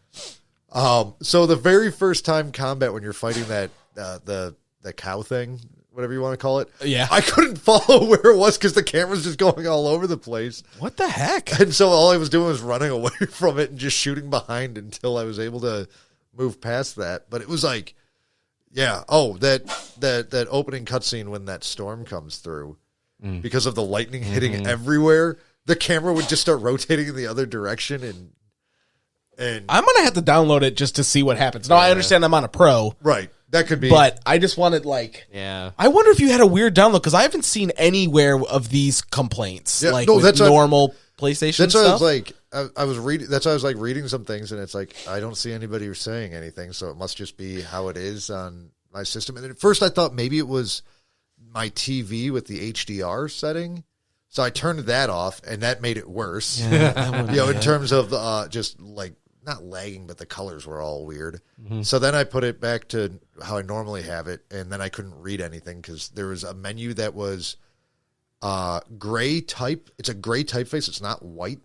So the very first time combat when you're fighting that the cow thing, whatever you want to call it, Yeah. I couldn't follow where it was because the camera's just going all over the place. What the heck? And so all I was doing was running away from it and just shooting behind until I was able to move past that. But it was like, yeah, that opening cutscene when that storm comes through, because of the lightning hitting everywhere, the camera would just start rotating in the other direction, and I'm gonna have to download it just to see what happens. No, I understand I'm on a pro, right. That could be, but I just wanted Yeah. I wonder if you had a weird download because I haven't seen anywhere of these complaints. Yeah, like no, with that's normal PlayStation that's stuff. why I was like, I was reading. That's why I was like reading some things, and it's like I don't see anybody saying anything, so it must just be how it is on my system. And at first, I thought maybe it was my TV with the HDR setting, so I turned that off, and that made it worse. In terms of just like not lagging, but the colors were all weird. So then I put it back to how I normally have it, and then I couldn't read anything because there was a menu that was gray type. It's a gray typeface. It's not white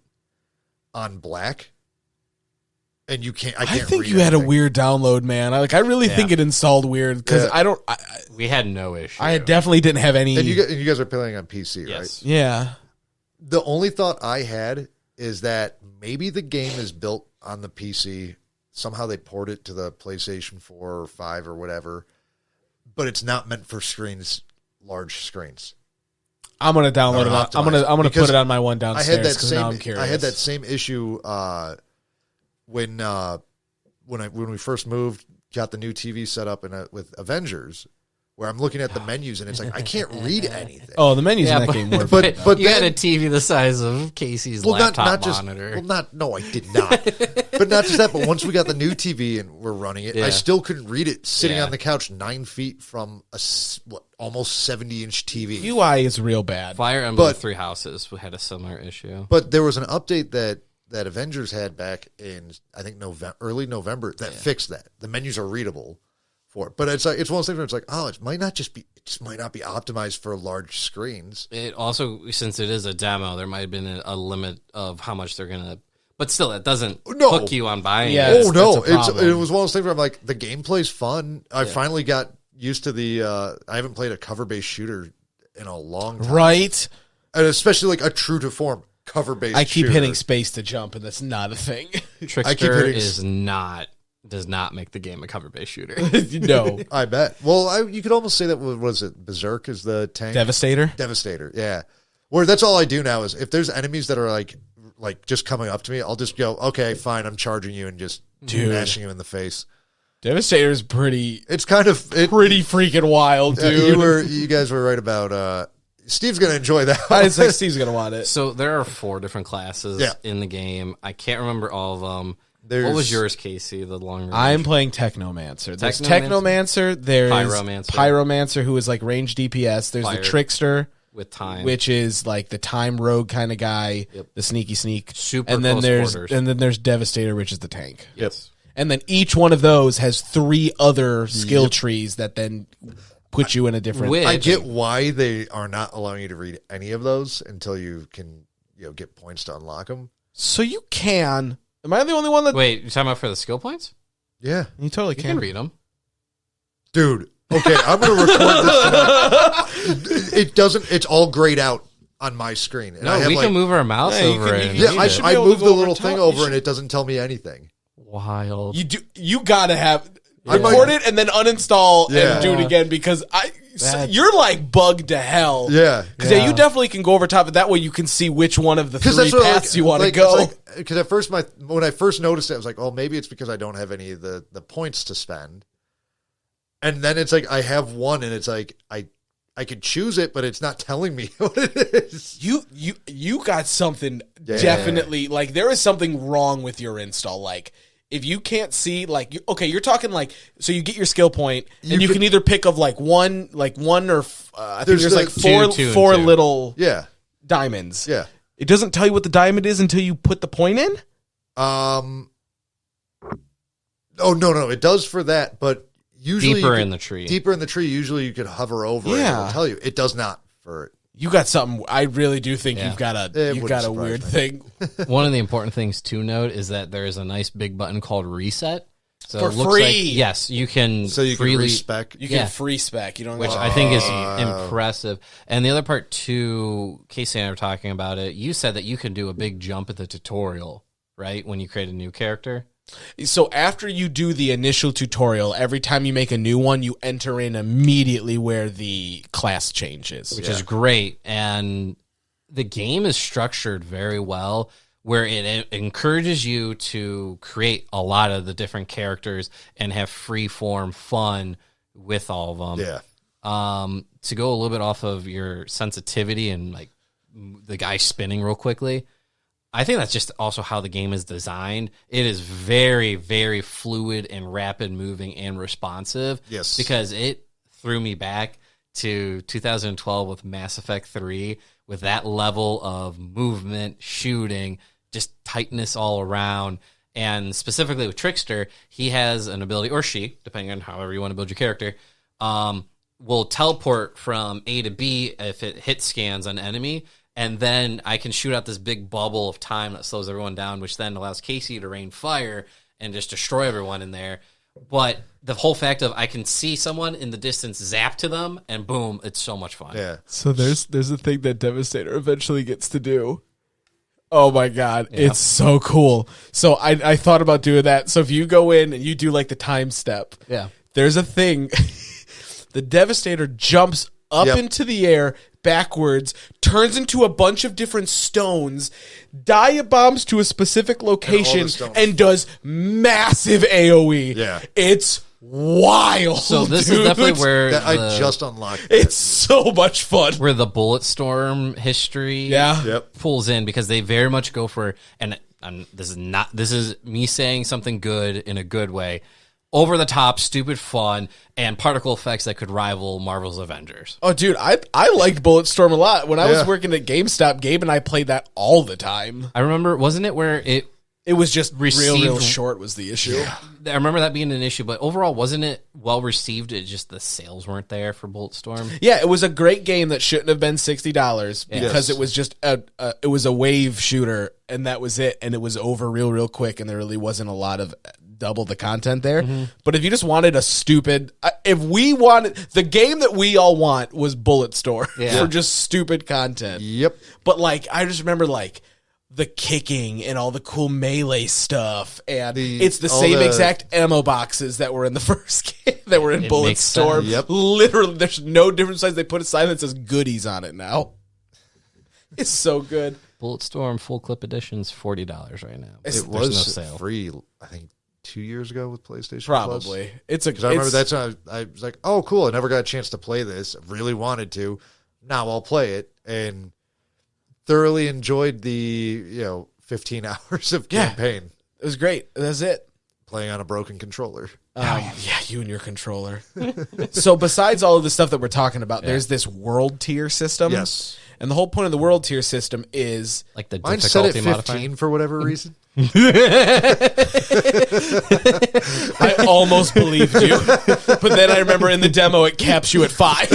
on black. And you can't. I think read you had a anything. weird download, man. I really think it installed weird because Yeah. We had no issue. I definitely didn't have any. And you guys are playing on PC, Yes. right? Yeah. The only thought I had is that maybe the game is built on the PC. Somehow they port it to the PlayStation 4 or 5 or whatever, but it's not meant for large screens. I'm gonna download it. Or I'm gonna optimized. put it on my one I downstairs. had that 'cause same. now I'm curious. I had that same issue when we first moved, got the new TV set up with Avengers, where I'm looking at the menus and it's like I can't read anything. Oh, the menus in that game were. but you had then- a TV the size of Casey's laptop not just monitor. no, I did not. But not just that. But once we got the new TV and we're running it, I Yeah. still couldn't read it sitting Yeah. on the couch 9 feet from a almost 70-inch TV. UI is real bad. Fire Emblem but- 3 Houses had a similar issue. But there was an update that Avengers had back in, I think, early November that fixed that. The menus are readable for it. But it's like, it's one of those things where it's like, oh, it just might not be optimized for large screens. It also, since it is a demo, there might have been a limit of how much they're gonna. But still, that doesn't hook you on buying. Yeah, it. Oh no, that's a problem. it was one of those things where I'm like, the gameplay's fun. I finally got used to the. I haven't played a cover-based shooter in a long time, Right? and especially like a true to form cover-based. I keep shooter. hitting space to jump, and that's not a thing. Trickster hitting does not make the game a cover based shooter. No. I bet. Well, you could almost say that. Was it Berserk is the tank? Devastator? Devastator, yeah. Where that's all I do now is if there's enemies that are like just coming up to me, I'll just go, okay, fine, I'm charging you and just mashing you in the face. Devastator is pretty It's kind of pretty freaking wild, dude. You guys were right about. Steve's gonna enjoy that. I was like, Steve's gonna want it. So there are 4 different classes in the game. I can't remember all of them. What was yours, Casey? The long range? I'm playing Technomancer. There's Technomancer? Technomancer. There's Pyromancer. Pyromancer, who is like range DPS. There's Fire. the Trickster, with time, which is like the time rogue kind of guy, the sneaky sneak. Super and then close quarters. and then there's Devastator, which is the tank. yes. And then each one of those has 3 other skill trees that then put you in a different. Which- I get why they are not allowing you to read any of those until you can get points to unlock them. So you can. Am I the only one that? Wait, you're talking about for the skill points? Yeah, You totally You can. can read them. dude. Okay, I'm gonna record this. It doesn't. It's all grayed out on my screen. And I No, have we like, can move our mouse Yeah, you over can- it. you Yeah, can- I, should be I able to moved go the over little top. thing You over should- and it doesn't tell me anything. Wild. You gotta have record it and then uninstall Yeah. and do it again because you're like bugged to hell. Yeah. Because you definitely can go over top of that way. You can see which one of the three paths you want to go. Because at first, when I first noticed it, I was like, oh, maybe it's because I don't have any of the points to spend. And then it's like I have one, and it's like I could choose it, but it's not telling me what it is. You got something definitely, like, there is something wrong with your install. Like, if you can't see, like, you're talking like, so you get your skill point, and you can either pick of like one or I think there's like four little diamonds. Yeah. It doesn't tell you what the diamond is until you put the point in? Oh, no, it does for that, but usually deeper in the tree. Deeper in the tree, usually you could hover over it and it'll tell you. It does not for it. You got something. I really do think you've got a weird thing. One of the important things to note is that there is a nice big button called reset. So for it looks free. like, yes, you can freely spec. You can free spec. You don't, which I think is impressive. And the other part too, Casey and I were talking about it. You said that you can do a big jump at the tutorial, right? When you create a new character. So after you do the initial tutorial, every time you make a new one, you enter in immediately where the class changes. Which is great. And the game is structured very well, where it encourages you to create a lot of the different characters and have free-form fun with all of them. Yeah. To go a little bit off of your sensitivity and like the guy spinning real quickly, I think that's just also how the game is designed. It is very, very fluid and rapid moving and responsive. Yes. Because it threw me back to 2012 with Mass Effect 3 with that level of movement, shooting, just tightness all around. And specifically with Trickster, he has an ability, or she, depending on however you want to build your character, will teleport from A to B if it hit scans an enemy. And then I can shoot out this big bubble of time that slows everyone down, which then allows Casey to rain fire and just destroy everyone in there. But the whole fact of I can see someone in the distance, zap to them, and boom, it's so much fun. Yeah. So there's a thing that Devastator eventually gets to do. Oh my God, it's so cool. So I thought about doing that. So if you go in and you do like the time step, there's a thing. The Devastator jumps up into the air backwards, turns into a bunch of different stones, dive-bombs to a specific location, and does massive AoE. Yeah. It's wild. So this is definitely where I just unlocked. It's so much fun. Where the Bulletstorm history pulls in, because they very much go for, and this is me saying something good in a good way, over the top, stupid fun, and particle effects that could rival Marvel's Avengers. Oh, dude, I liked Bulletstorm a lot. When I was working at GameStop, Gabe and I played that all the time. I remember, wasn't it where it was just real short was the issue. I remember that being an issue, but overall, wasn't it well received? It just the sales weren't there for Bulletstorm. Yeah, it was a great game that shouldn't have been $60 because it was just it was a wave shooter, and that was it, and it was over real quick, and there really wasn't a lot of double the content there. But if you just wanted a stupid, if we wanted the game that we all want was Bulletstorm for just stupid content. Yep. But like, I just remember like the kicking and all the cool melee stuff, and it's the same exact ammo boxes that were in the first game that were in Bulletstorm. Yep. Literally, there's no different size. They put a sign that says goodies on it now. It's so good. Bulletstorm full clip edition's $40 right now. It was free, I think, 2 years ago with PlayStation Probably. Plus. It's a. Because I remember that's when I was like, oh, cool. I never got a chance to play this. I really wanted to. Now I'll play it. And thoroughly enjoyed the 15 hours of campaign. It was great. That's it. Playing on a broken controller. Yeah, you and your controller. So besides all of the stuff that we're talking about, there's this world tier system. Yes. And the whole point of the world tier system is like the mine set difficulty at 15 modifier. for whatever reason. I almost believed you, but then I remember in the demo it caps you at 5.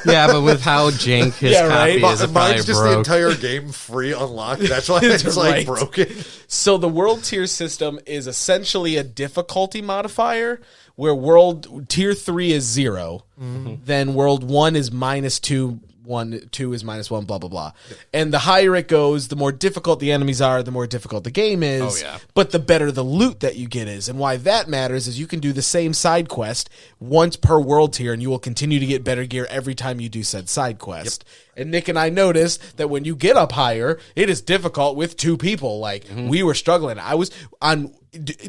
Yeah, but with how jank his copy is, it mine's just broke. the entire game free unlocked. That's why it's like broken. So the world tier system is essentially a difficulty modifier where world tier 3 is 0, then world 1 is -2, 1, 2 is -1, blah, blah, blah. Yep. And the higher it goes, the more difficult the enemies are, the more difficult the game is. Oh, yeah. But the better the loot that you get is. And why that matters is you can do the same side quest once per world tier, and you will continue to get better gear every time you do said side quest. Yep. And Nick and I noticed that when you get up higher, it is difficult with 2 people. Like, we were struggling. I was on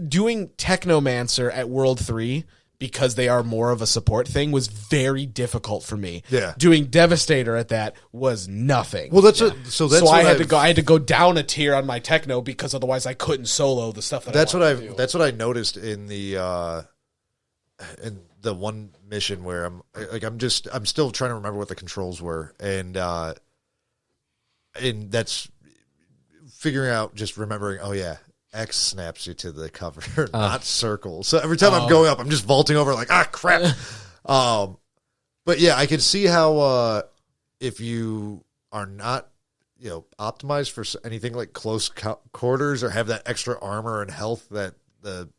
doing Technomancer at World 3, because they are more of a support thing, was very difficult for me. Yeah. Doing Devastator at that was nothing. Well, so I had to go down a tier on my Techno, because otherwise I couldn't solo the stuff that that's I what wanted to do. That's what I noticed in the one mission where I'm still trying to remember what the controls were, and that's figuring out, just remembering, oh yeah, X snaps you to the cover, not circle. So every time I'm going up, I'm just vaulting over like, crap. But yeah, I can see how if you are not, optimized for anything like close quarters or have that extra armor and health that the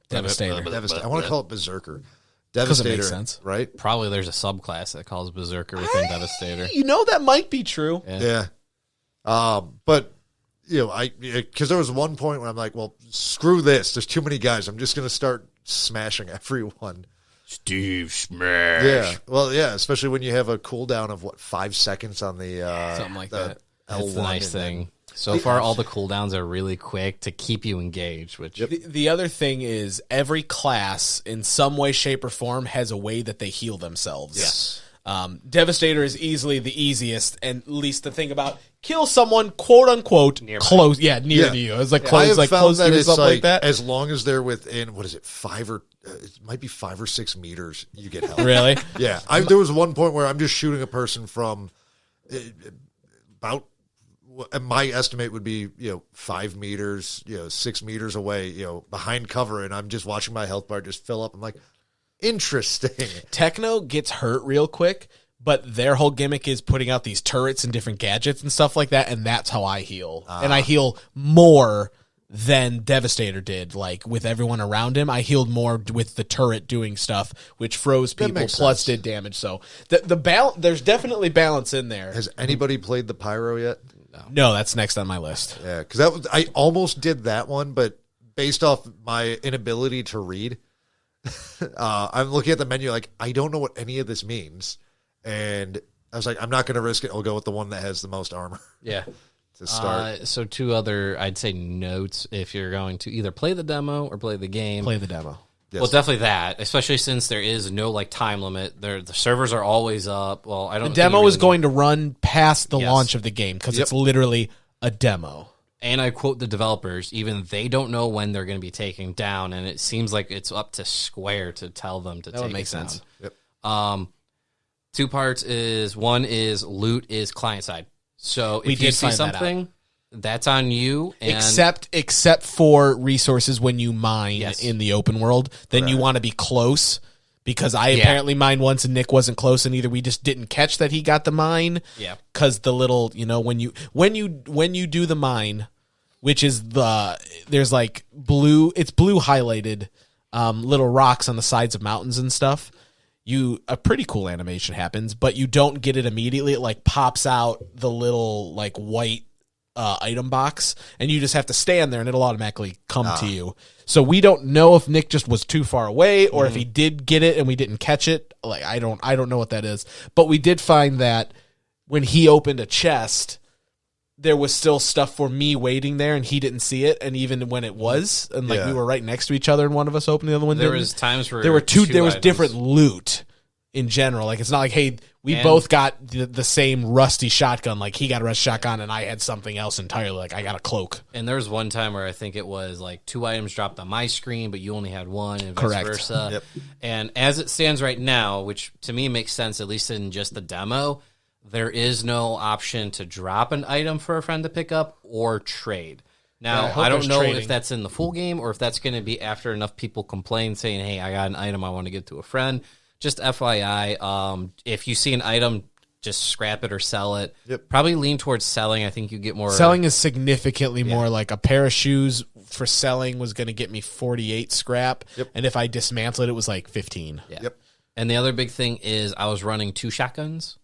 Devastator. I want to call it Berserker. Because Devastator, it makes sense. Right? Probably there's a subclass that calls Berserker within Devastator. That might be true. Yeah. But because there was one point when I'm like, well, screw this. There's too many guys. I'm just going to start smashing everyone. Steve Smash. Yeah. Well, yeah, especially when you have a cooldown of 5 seconds on the something like that. L1. That's the nice thing. So far, all the cooldowns are really quick to keep you engaged. Which the other thing is, every class in some way, shape, or form has a way that they heal themselves. Yes. Devastator is easily the easiest, and at least the thing about kill someone, quote unquote, nearby. Close. Yeah, near to you. It's like close, I have found that to you or it's something like that. as long as they're within, what is it, 5 or it might be 5 or 6 meters, you get help. Really? Yeah. There was one point where I'm just shooting a person from about, my estimate would be 5 meters, 6 meters away, behind cover, and I'm just watching my health bar just fill up. I'm like, interesting. Techno gets hurt real quick, but their whole gimmick is putting out these turrets and different gadgets and stuff like that, and that's how I heal. And I heal more than Devastator did. Like, with everyone around him, I healed more with the turret doing stuff, which froze people plus did damage. So there's definitely balance in there. Has anybody played the Pyro yet? No, that's next on my list. Yeah, because I almost did that one, but based off my inability to read, I'm looking at the menu like, I don't know what any of this means. And I was like, I'm not going to risk it. I'll go with the one that has the most armor. Yeah. To start. So 2 other, I'd say, notes if you're going to either play the demo or play the game. Play the demo. Yes. Well, definitely that, especially since there is no time limit. The servers are always up. Well, I don't. The demo is going to run past the launch of the game because it's literally a demo. And I quote the developers, even they don't know when they're going to be taken down, and it seems like it's up to Square to tell them to take it down. That makes sense. Yep. 2 parts is, one is loot is client side. So if you see something, that's on you. And except for resources when you mine in the open world, then you want to be close. Because I apparently mined once and Nick wasn't close, and either we just didn't catch that he got the mine. Yeah. Because the little, when you do the mine, which is there's like it's blue highlighted little rocks on the sides of mountains and stuff. A pretty cool animation happens, but you don't get it immediately. It like pops out the little like white item box, and you just have to stand there and it'll automatically come to you. So we don't know if Nick just was too far away or if he did get it and we didn't catch it. Like I don't know what that is. But we did find that when he opened a chest, there was still stuff for me waiting there, and he didn't see it. And even when it was, and like we were right next to each other, and one of us opened, the other one didn't. There was times where there was different loot in general. Like it's not like, hey, we both got the same rusty shotgun. Like he got a rusty shotgun, and I had something else entirely. Like I got a cloak. And there was one time where I think it was like 2 items dropped on my screen, but you only had one, and vice versa. Yep. And as it stands right now, which to me makes sense, at least in just the demo, there is no option to drop an item for a friend to pick up or trade. Now, I don't know if that's in the full game or if that's going to be after enough people complain saying, hey, I got an item I want to give to a friend. Just FYI, if you see an item, just scrap it or sell it. Yep. Probably lean towards selling. I think you get more. Selling is significantly more. Like a pair of shoes for selling was going to get me 48 scrap. Yep. And if I dismantled it, it was like 15. Yeah. Yep. And the other big thing is I was running 2 shotguns,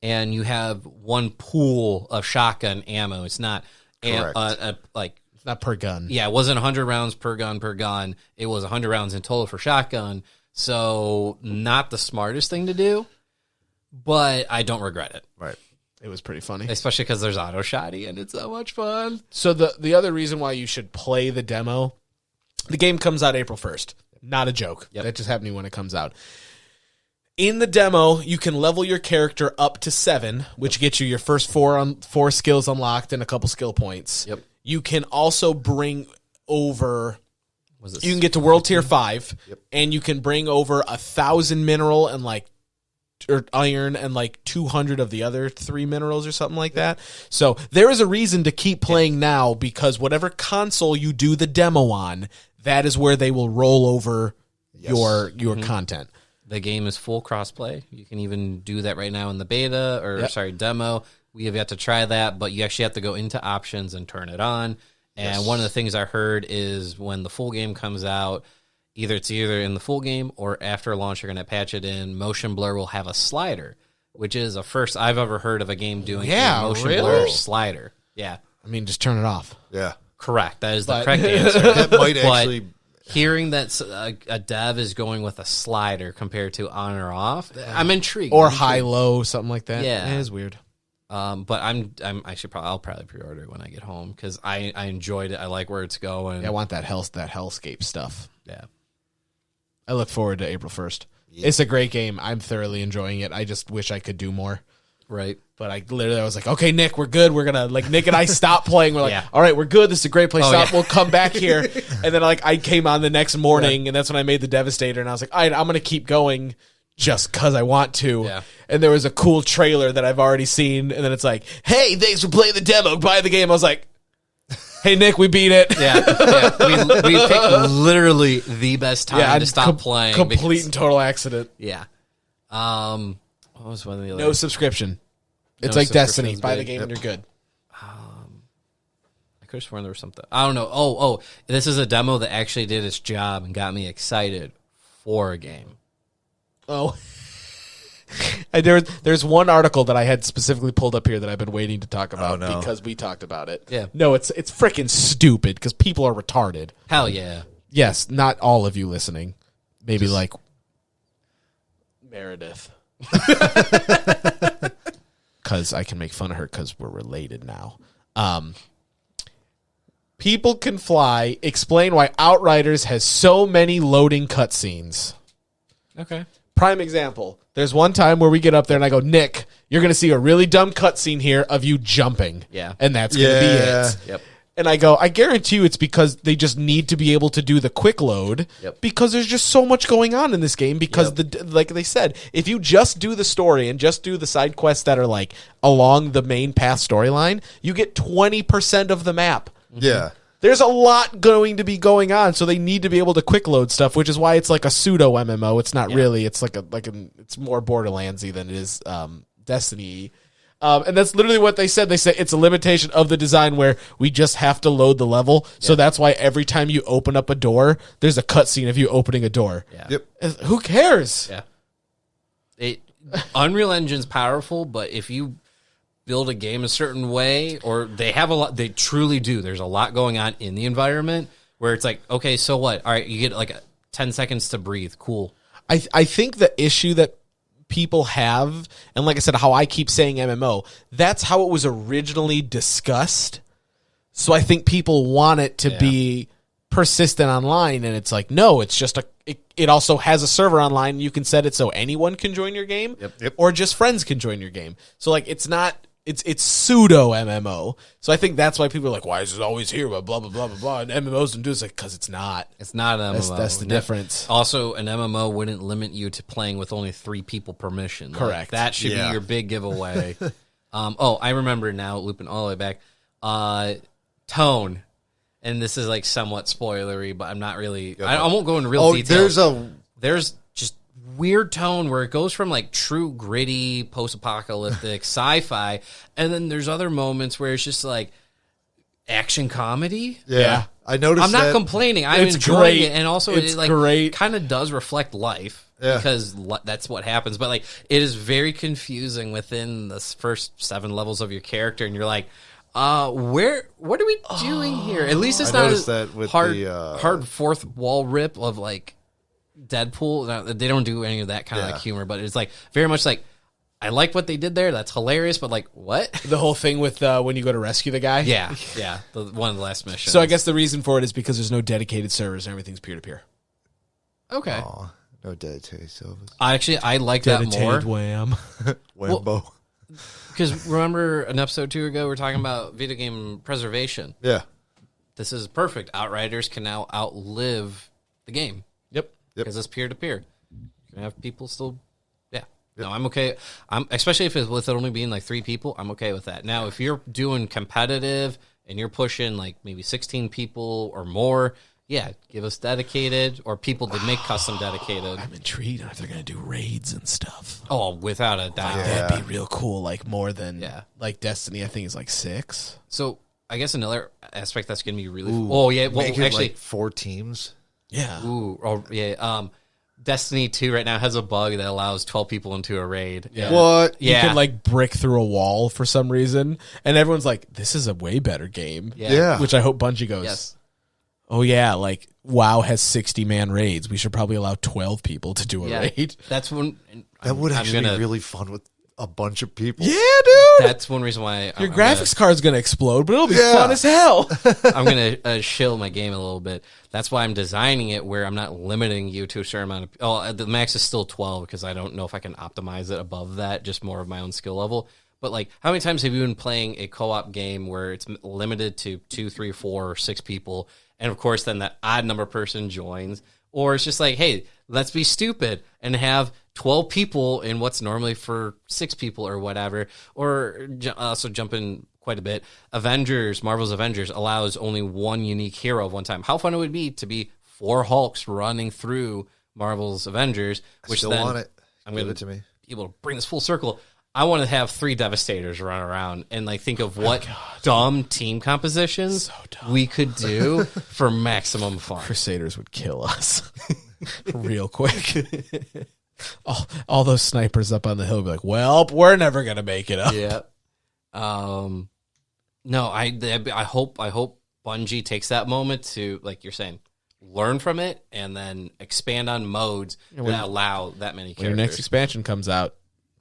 and you have one pool of shotgun ammo. It's not like It's not per gun. yeah, it wasn't 100 rounds per gun. It was 100 rounds in total for shotgun. So not the smartest thing to do, but I don't regret it. Right. It was pretty funny. Especially because there's auto shotty and it's so much fun. So the other reason why you should play the demo, the game comes out April 1st. Not a joke. Yep. That just happened when it comes out. In the demo, you can level your character up to 7, which gets you your first 4 skills unlocked and a couple skill points. Yep. You can also bring over... Was it You can get to World Tier 5, Yep. and you can bring over 1,000 mineral and or iron and 200 of the other 3 minerals or something like that. So there is a reason to keep playing now, because whatever console you do the demo on, that is where they will roll over your content. The game is full crossplay. You can even do that right now in the beta demo. We have yet to try that, but you actually have to go into options and turn it on. And one of the things I heard is when the full game comes out, either in the full game or after launch, you're going to patch it in. Motion blur will have a slider, which is a first I've ever heard of a game doing a motion blur slider. Yeah. I mean, just turn it off. Yeah. Correct. That is the correct answer. That might actually... Hearing that a dev is going with a slider compared to on or off, I'm intrigued. Or high-low, something like that. Yeah. It is weird. But I'll probably pre-order it when I get home because I enjoyed it. I like where it's going. Yeah, I want that hellscape stuff. Yeah. I look forward to April 1st. Yeah. It's a great game. I'm thoroughly enjoying it. I just wish I could do more. Right. But I was like, okay, Nick, we're good. We're going to, Nick and I stopped playing. We're like, Yeah. all right, we're good. This is a great place. Stop. Yeah. We'll come back here. And then, I came on the next morning, and that's when I made the Devastator. And I was like, all right, I'm going to keep going just because I want to. Yeah. And there was a cool trailer that I've already seen. And then it's like, hey, thanks for playing the demo. Buy the game. I was like, hey, Nick, we beat it. Yeah. We picked literally the best time to stop playing. Complete and total accident. Yeah. What was one of the other? No subscription. It's No like Destiny. subscription's Buy the big. game and you're good. I could have sworn there was something. I don't know. Oh, this is a demo that actually did its job and got me excited for a game. Oh. There's one article that I had specifically pulled up here that I've been waiting to talk about because we talked about it. Yeah. No, it's freaking stupid because people are retarded. Hell yeah. Yes, not all of you listening. Maybe like Meredith. Because I can make fun of her because we're related now. People Can Fly explain why Outriders has so many loading cutscenes. Okay. Prime example. There's one time where we get up there and I go, Nick, you're going to see a really dumb cutscene here of you jumping. Yeah. And that's going to be it. Yep. And I go, I guarantee you it's because they just need to be able to do the quick load because there's just so much going on in this game because, like they said, if you just do the story and just do the side quests that are like along the main path storyline, you get 20% of the map. Yeah. There's a lot going to be going on, so they need to be able to quick load stuff, which is why it's like a pseudo MMO. It's not really. It's it's more Borderlandsy than it is Destiny. And that's literally what they said. They said it's a limitation of the design where we just have to load the level. So that's why every time you open up a door, there's a cutscene of you opening a door. Yeah. Yep. Who cares? Yeah. Unreal Engine's powerful, but if you build a game a certain way, or they have a lot, they truly do. There's a lot going on in the environment where it's like, okay, so what? All right, you get like 10 seconds to breathe. Cool. I think the issue that people have, and like I said, how I keep saying MMO, that's how it was originally discussed. So I think people want it to be persistent online, and it's like, no, it's just it also has a server online, and you can set it so anyone can join your game, or just friends can join your game. So like, it's not. It's pseudo MMO. So I think that's why people are like, why is it always here? Blah, blah, blah, blah, blah. And MMOs don't do it. Because it's not. It's not an MMO. That's the difference. Also, an MMO wouldn't limit you to playing with only 3 people per mission. Correct. That should be your big giveaway. I remember now, looping all the way back. Tone. And this is like somewhat spoilery, but I'm not really... I won't go into real detail. There's just weird tone where it goes from like true gritty post-apocalyptic sci-fi, and then there's other moments where it's just like action comedy. Yeah. I noticed I'm not that. complaining. I'm It's enjoying great. it, and also It's it like great. kind of does reflect life Yeah. because that's what happens. But like, it is very confusing within the first 7 levels of your character, and you're like, what are we doing here? At least it's I not noticed as that with hard, the, hard fourth wall rip of like Deadpool. Now, they don't do any of that kind of like humor, but it's like very much like, I like what they did there. That's hilarious, but like, what? The whole thing with when you go to rescue the guy. Yeah, one of the last missions. So I guess the reason for it is because there's no dedicated servers and everything's peer to peer. Okay. Aw, no dedicated service. I like that more. Dedicated wham. Wambo. Because remember an episode or 2 ago, we were talking about video game preservation. Yeah. This is perfect. Outriders can now outlive the game. Yep. Because it's peer to peer. You can have people still. Yeah. No, I'm okay. Especially if it's with it only being like 3 people. I'm okay with that. Now, if you're doing competitive and you're pushing like maybe 16 people or more, yeah, give us dedicated or people that make custom dedicated. I'm intrigued on if they're going to do raids and stuff. Oh, without a doubt. Yeah. That'd be real cool. Like more than Yeah. like Destiny, I think is like 6. So I guess another aspect that's going to be really. Oh yeah, well Make it actually, like 4 teams. Yeah. ooh, oh yeah. Destiny 2 right now has a bug that allows 12 people into a raid. Yeah. What? You Yeah. can like brick through a wall for some reason, and everyone's like, "This is a way better game." Yeah. Which I hope Bungie goes. Yes. Oh yeah, like WoW has 60-man raids. We should probably allow 12 people to do a Yeah. raid. That's one. That would I'm actually gonna- be really fun with a bunch of people. Yeah, dude. That's one reason why Your graphics card's gonna explode, but it'll be Yeah. fun as hell. I'm going to shill my game a little bit. That's why I'm designing it where I'm not limiting you to a certain amount of. Oh, the max is still 12 because I don't know if I can optimize it above that. Just more of my own skill level. But like, how many times have you been playing a co-op game where it's limited to 2, 3, 4, or 6 people, and of course then that odd number person joins, or it's just like, hey, let's be stupid and have 12 people in what's normally for 6 people or whatever, or also jump in quite a bit. Marvel's Avengers allows only one unique hero of one time. How fun it would be to be 4 Hulks running through Marvel's Avengers, which Still then want it. I'm Give going it to me. be able to bring this full circle. I want to have 3 Devastators run around and like think of what dumb team compositions we could do for maximum fun. Crusaders would kill us real quick. all those snipers up on the hill would be like, well, we're never gonna make it up. Yeah. No, I hope Bungie takes that moment to, like you're saying, learn from it and then expand on modes that allow that many characters. When your next expansion comes out,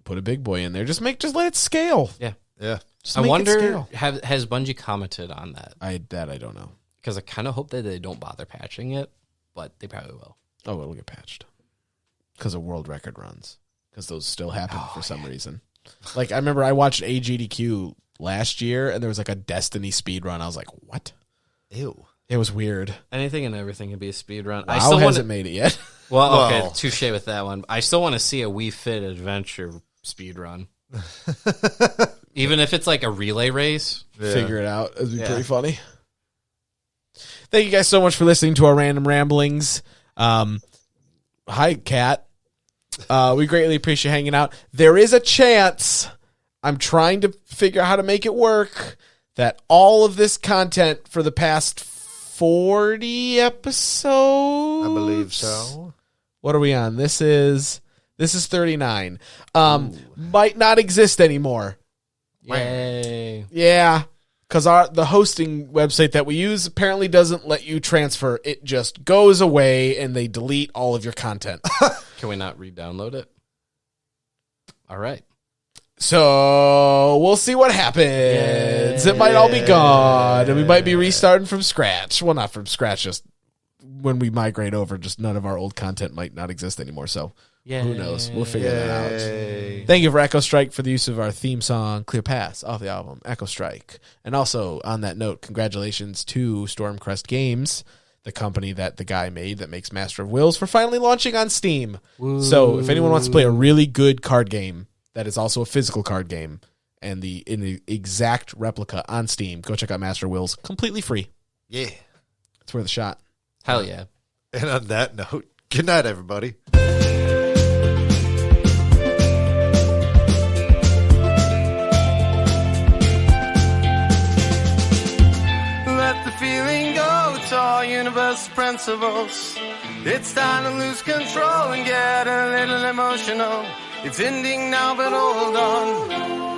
put a big boy in there. Just let it scale. Yeah. Yeah. Just I make it wonder, scale. has Bungie commented on that? I don't know. Because I kind of hope that they don't bother patching it, but they probably will. Oh, it'll get patched because of world record runs. Because those still happen for some reason. Like I remember I watched AGDQ last year, and there was like a Destiny speed run. I was like, what? Ew. It was weird. Anything and everything can be a speed run. I still hasn't made it yet. Well, okay, Well. touche with that one. I still want to see a Wii Fit Adventure speed run. Even if it's like a relay race. Yeah. Figure it out. It'd be Yeah. pretty funny. Thank you guys so much for listening to our random ramblings. Hi, Kat. We greatly appreciate hanging out. There is a chance, I'm trying to figure out how to make it work, that all of this content for the past 40 episodes, I believe so. What are we on? This is 39. Might not exist anymore. Yay. Yeah, because the hosting website that we use apparently doesn't let you transfer. It just goes away, and they delete all of your content. Can we not re-download it? All right. So we'll see what happens. It might all be gone, and we might be restarting from scratch. Well, not from scratch, just when we migrate over, just none of our old content might not exist anymore. So who knows? We'll figure that out. Yay. Thank you for Echo Strike for the use of our theme song, Clear Pass, off the album Echo Strike. And also, on that note, congratulations to Stormcrest Games, the company that the guy made that makes Master of Wills, for finally launching on Steam. Woo. So if anyone wants to play a really good card game that is also a physical card game and in the exact replica on Steam, go check out Master of Wills, completely free. Yeah. It's worth a shot. Hell yeah. And on that note, good night, everybody. us principles. It's time to lose control and get a little emotional. It's ending now, but hold on.